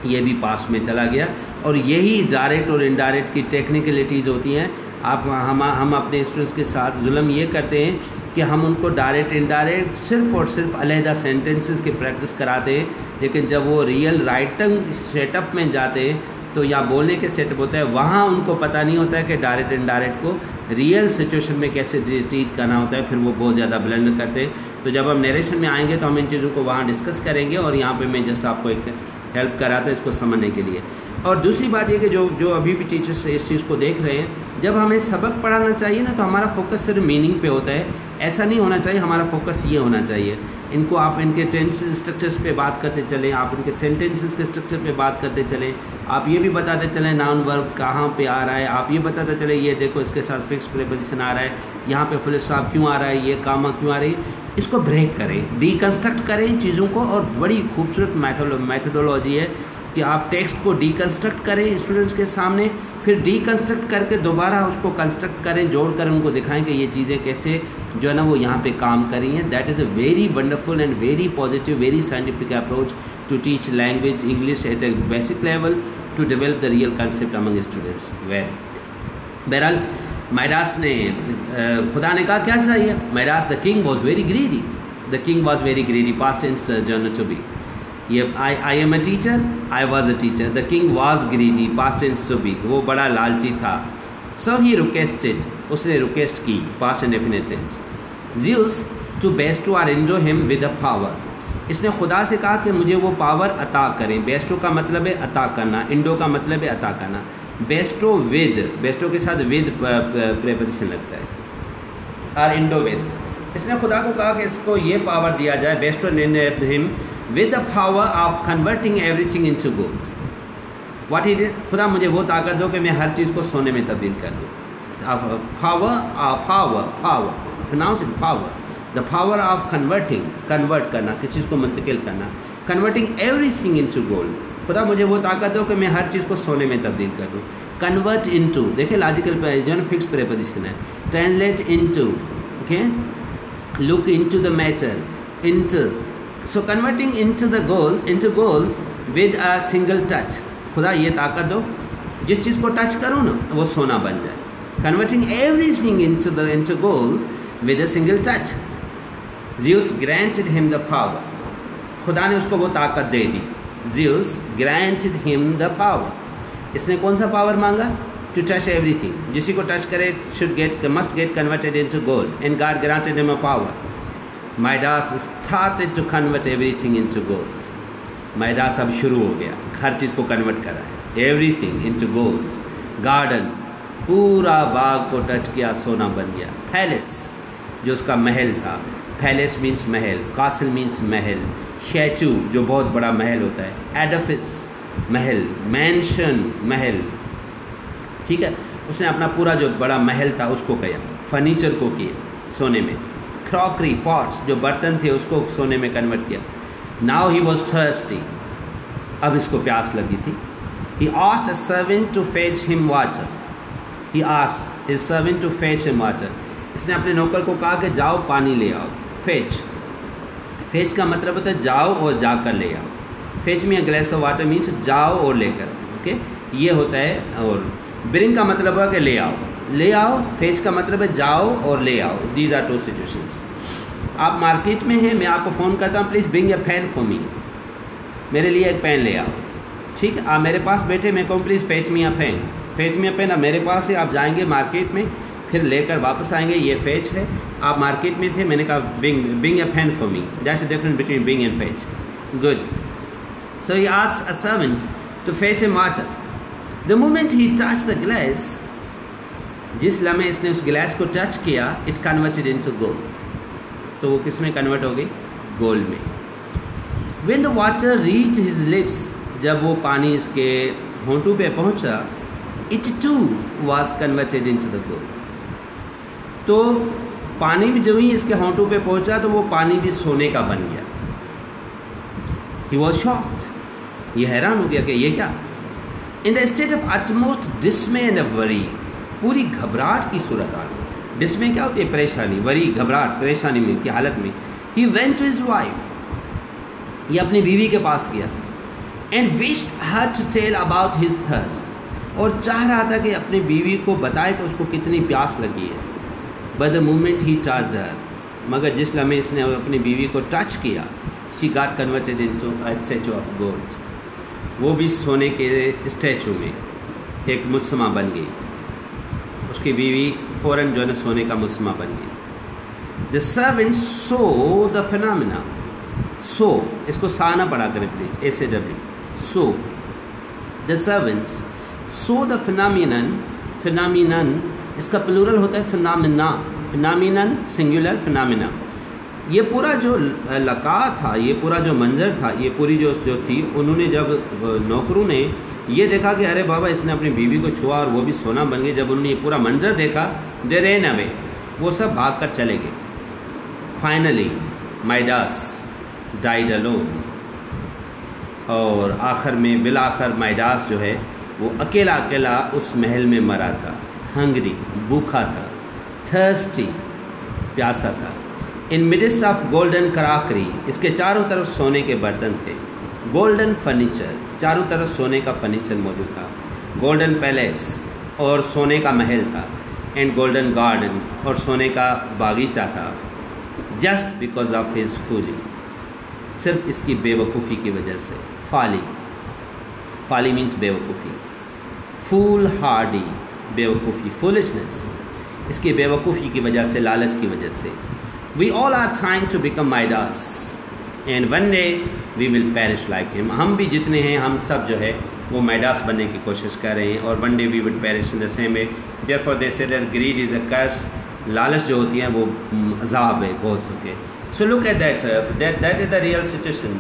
[SPEAKER 1] ये भी पास्ट में चला गया। और यही डायरेक्ट और इनडायरेक्ट की टेक्निकलिटीज़ होती हैं। हम अपने स्टूडेंट्स के साथ जुल्म ये करते हैं कि हम उनको डायरेक्ट इनडायरेक्ट सिर्फ और सिर्फ अलहदा सेंटेंसेस की प्रैक्टिस कराते हैं, लेकिन जब वो रियल राइटिंग सेटअप में जाते हैं तो या बोलने के सेटअप होता है, वहाँ उनको पता नहीं होता है कि डायरेक्ट इनडायरेक्ट को रियल सिचुएशन में कैसे ट्रीट करना होता है, फिर वो बहुत ज़्यादा ब्लेंड करते हैं। तो जब हम नरेशन में आएंगे तो हम इन चीज़ों को वहाँ डिस्कस करेंगे, और यहाँ पे मैं जस्ट आपको एक हेल्प करा था इसको समझने के लिए। और दूसरी बात ये कि जो अभी भी टीचर्स इस चीज़ को देख रहे हैं, जब हमें सबक पढ़ाना चाहिए ना, तो हमारा फोकस सिर्फ मीनिंग पे होता है। ऐसा नहीं होना चाहिए, हमारा फोकस ये होना चाहिए, इनको आप इनके टेंसेस स्ट्रक्चर्स पे बात करते चलें, आप इनके सेंटेंसेस के स्ट्रक्चर पे बात करते चलें, आप ये भी बताते चलें नाउन वर्ब कहाँ पे आ रहा है, आप ये बताते चलें ये देखो इसके साथ फिक्स प्रीपोजिशन आ रहा है, यहाँ पे फुल स्टॉप क्यों आ रहा है, ये कामा क्यों आ रही है। इसको ब्रेक करें, डीकंस्ट्रक्ट करें चीज़ों को। और बड़ी खूबसूरत मैथडोलॉजी है कि आप टेक्स्ट को डीकंस्ट्रक्ट करें स्टूडेंट्स के सामने, फिर डीकंस्ट्रक्ट करके दोबारा उसको कंस्ट्रक्ट करें, जोड़ कर उनको दिखाएं कि ये चीज़ें कैसे जो है ना वो यहाँ पे काम कर रही हैं। That is a very wonderful and very positive, very scientific approach to teach language English at a basic level, to develop the real concept among students. बहरहाल माइडास ने, खुदा ने कहा क्या चाहिए। Midas, the king was very greedy, the king was very greedy, past tense general to be. ये I am a teacher, I was a teacher, the king was greedy, past tense to be, वो बड़ा लालची था। सो ही रिक्वेस्टेड, उसने रिक्वेस्ट की, past indefinite tense. Zeus to bestow और endow him with a power, इसने खुदा से कहा कि मुझे वो पावर अता करें। बेस्टो का मतलब है अता करना, इंडो का मतलब है अता करना। बेस्टो विद, बेस्टो के साथ विद प्रीपोजिशन लगता है, और इंडो विद। इसने खुदा को कहा कि इसको ये पावर दिया जाए, Bairstow him with the power of converting everything into gold. What he did, खुदा मुझे वो ताकत दो कि मैं हर चीज़ को सोने में तब्दील कर दूँ। Power pronounce it, power, the power of converting, convert करना, किसी चीज़ को मुंतकिल करना, कन्वर्टिंग एवरीथिंग इनटू गोल्ड। खुदा मुझे वो ताकत दो कि मैं हर चीज़ को सोने में तब्दील कर दूँ। कन्वर्ट इनटू, देखिए लॉजिकल जो है फिक्स प्रीपोजिशन है। Translate into, okay, look into the matter, into. So converting into the gold, into gold with a single touch. खुदा ये ताकत दो जिस चीज़ को टच करूँ ना वो सोना बन जाए। Converting everything into gold with a single touch. Zeus granted him the power, खुदा ने उसको वो ताकत दे दी। Zeus granted him the power, इसने कौन सा पावर मांगा? टू टच एवरीथिंग, जिसी को टच करे must get converted into gold, and God granted him a power. Midas started to convert everything into gold. Midas अब शुरू हो गया हर चीज़ को कन्वर्ट करा है, एवरीथिंग इनटू गोल्ड। गार्डन, पूरा बाग को टच किया, सोना बन गया। पैलेस, जो उसका महल था, पैलेस मीन्स महल, कासल मीन्स महल, शैचू जो बहुत बड़ा महल होता है, एडिफिस महल, मैंशन महल, ठीक है। उसने अपना पूरा जो बड़ा महल था उसको किया, फर्नीचर को किया सोने में, क्रॉकरी पॉट्स जो बर्तन थे उसको सोने में कन्वर्ट किया। नाउ ही वॉज थर्स्टी, अब इसको प्यास लगी थी। He asked a servant to fetch him water, he asked his servant to fetch him water, इसने अपने नौकर को कहा कि जाओ पानी ले आओ। फेच, फेच का मतलब होता है जाओ और जाकर ले आओ। Fetch me a glass of water means जाओ और लेकर, ओके, ये होता है। और ब्रिंग का मतलब है कि ले आओ, ले आओ। फेच का मतलब है जाओ और ले आओ। These are two situations. आप मार्केट में हैं, मैं आपको फ़ोन करता हूँ, please bring a pen for me, मेरे लिए एक पेन ले आओ, ठीक है। आप मेरे पास बैठे, मैं कहूँ please fetch me a pen, fetch me a pen, अब मेरे पास है, आप जाएंगे मार्केट में, फिर लेकर वापस आएंगे, ये फेच है। आप मार्केट में थे, मैंने कहा bring a pen for me, that's the difference between bring and fetch. Good. So he asked a servant to fetch him water. The moment he touch the glass, जिस लम्हे इसने उस गिलास को टच किया, इट कन्वर्टेड इनटू गोल्ड, तो वो किस में कन्वर्ट हो गई? गोल्ड में। When the water reached his lips, जब वो पानी इसके होंठों पे पहुंचा, it too was converted into the gold, तो पानी भी जो ही इसके होंठों पे पहुंचा तो वो पानी भी सोने का बन गया। ही वॉज शॉक्ड, ये हैरान हो गया कि ये क्या। In the state of utmost डिसमे and worry, पूरी घबराहट की सूरत आ गई। डिसमे क्या होती है? परेशानी, वरी घबराहट, परेशानी में की हालत में। He went to his wife, ये अपनी बीवी के पास गया, and wished her to tell about his thirst, और चाह रहा था कि अपनी बीवी को बताए कि उसको कितनी प्यास लगी है। But the moment he touched हर, मगर जिस लम्हे इसने अपनी बीवी को टच किया, she got converted into a statue of gold, वो भी सोने के स्टैचू में एक मुजस्समा बन गई। उसकी बीवी फ़ौरन जो है सोने का मुजस्समा बन गई। The servant saw the phenomena, so इसको साना पढ़ा करें please, SAW, saw the servants saw the phenomenon, phenomenon इसका प्लूरल होता है फिनोमिना, फिनोमिनन सिंगुलर, फिनोमिना। ये पूरा जो लका था, ये पूरा जो मंजर था, ये पूरी जो थी, उन्होंने जब नौकरों ने ये देखा कि अरे बाबा इसने अपनी बीवी को छुआ और वो भी सोना बन गई, जब उन्होंने ये पूरा मंजर देखा, दे रैन अवे, वो सब भाग कर चले गए। फाइनली माइडास डाइड अलोन, और आखिर में बिलाखिर माइडास जो है वो अकेला अकेला उस महल में मरा था। हंगरी, भूखा था, थर्स्टी, प्यासा था। इन मिडिस्ट ऑफ गोल्डन कराकरी, इसके चारों तरफ सोने के बर्तन थे। गोल्डन फर्नीचर, चारों तरफ सोने का फर्नीचर मौजूद था। गोल्डन पैलेस, और सोने का महल था। एंड गोल्डन गार्डन, और सोने का बागीचा था। जस्ट बिकॉज ऑफ हिज फूली, सिर्फ इसकी बेवकूफ़ी की वजह से। फाली, फाली मीन्स बेवकूफ़ी, फूल हार्डी, बेवकूफ़ी, फूलिशनेस, इसकी बेवकूफ़ी की वजह से, लालच की वजह से। We all are trying to become Midas, and one day we will perish like him, हम भी जितने हैं हम सब जो है वो माइडास बनने की कोशिश कर रहे हैं, और one day we will perish in the same way. Therefore they say that greed is a curse, लालच जो होती है वो अज़ाब है बहुत सके। So look at that is the real situation,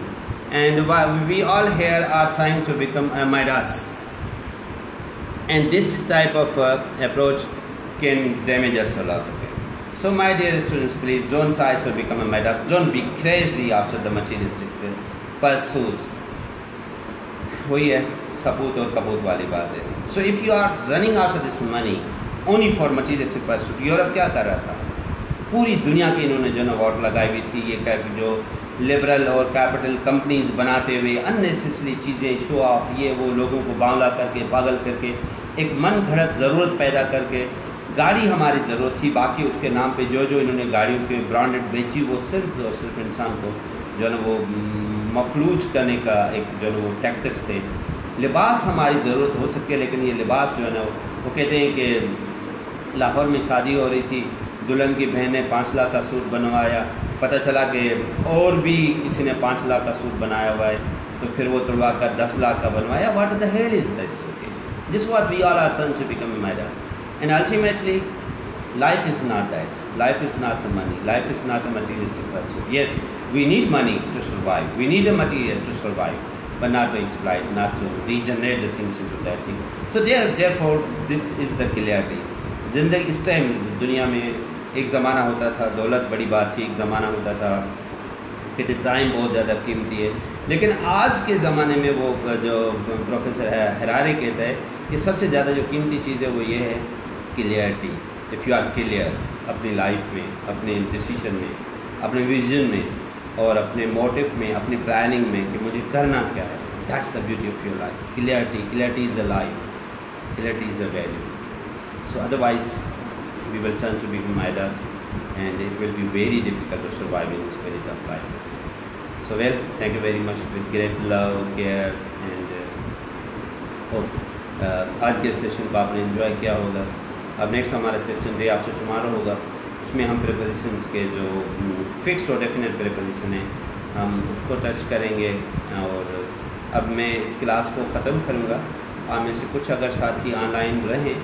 [SPEAKER 1] and we all here are trying to become Midas, and this type of approach can damage us a lot. Okay? So my dear students, please don't try to become a Midas, don't be crazy after the materialistic pursuit. वही है सबूत और कबूत वाली बात है। So if you are running after this money only for materialistic pursuit, Europe क्या कर रहा था? पूरी दुनिया की इन्होंने जो ना वोट लगाई हुई थी, ये जो लिबरल और कैपिटल कंपनीज बनाते हुए अननेसेसरी चीज़ें, शो ऑफ, ये वो, लोगों को बावला करके, पागल करके, एक मन घड़त ज़रूरत पैदा करके। गाड़ी हमारी ज़रूरत थी, बाकी उसके नाम पे जो इन्होंने गाड़ियों के ब्रांडेड बेची, वो सिर्फ और सिर्फ इंसान को जो है वो मफलूज करने का एक जो है वो टैक्टिक्स थे। लिबास हमारी ज़रूरत हो सकती है, लेकिन ये लिबास जो है ना वो कहते हैं कि लाहौर में शादी हो रही थी, दुल्हन की बहन ने 5 लाख का सूट बनवाया, पता चला कि और भी किसी ने 5 लाख का सूट बनाया हुआ है, तो फिर वो तुड़वा कर 10 लाख का बनवाया। What the hell is this? Okay, this what we all are trying to become Midas, and ultimately Life is not that. Life is not a money. Life is not a materialistic pursuit. Yes, we need money to survive. We need a material to survive, but not to exploit, not to degenerate the things into that thing. So therefore, this is the clarity. ज़िंदगी इस टाइम दुनिया में एक ज़माना होता था दौलत बड़ी बात थी, एक ज़माना होता था कि टाइम बहुत ज़्यादा कीमती है, लेकिन आज के ज़माने में वो जो प्रोफेसर हरारी कहता है कि सबसे ज़्यादा जो कीमती चीज़ है वो ये है clarity. If you are clear अपनी लाइफ में, अपने डिसीजन में, अपने विजन में और अपने मोटिव में, अपनी प्लानिंग में कि मुझे करना क्या है, that's the beauty of your life. Clarity is a life, clarity is a value. So otherwise we will turn to become idols and it will be very difficult to survive in the spirit of life. So well, thank you very much with great love, care and hope आज के सेशन को आपने एंजॉय किया होगा. अब नेक्स्ट हमारा सेशन डे आफ्टर टुमारो होगा, उसमें हम प्रीपोजिशंस के जो फिक्स्ड और डेफिनेट प्रीपोजिशन है हम उसको टच करेंगे. और अब मैं इस क्लास को ख़त्म करूँगा. आप में से कुछ अगर साथी ऑनलाइन रहें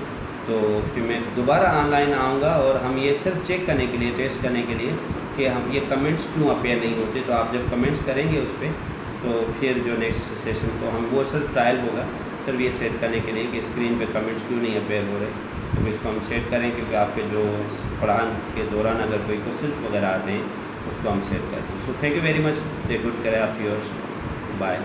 [SPEAKER 1] तो फिर मैं दोबारा ऑनलाइन आऊँगा और हम ये सिर्फ चेक करने के लिए, टेस्ट करने के लिए कि हम ये कमेंट्स क्यों अपेयर नहीं होते. तो आप जब कमेंट्स करेंगे उस पर तो फिर जो नेक्स्ट सेशन को हम वो सिर्फ ट्रायल होगा, सिर्फ ये सेट करने के लिए कि स्क्रीन पे कमेंट्स क्यों नहीं अपेयर हो रहे. तो इसको हम सेट करें क्योंकि आपके जो पढ़ान के दौरान अगर कोई क्वेश्चन वगैरह आते हैं उसको हम सेट करते हैं. So thank you very much. Take good care of yours. Bye.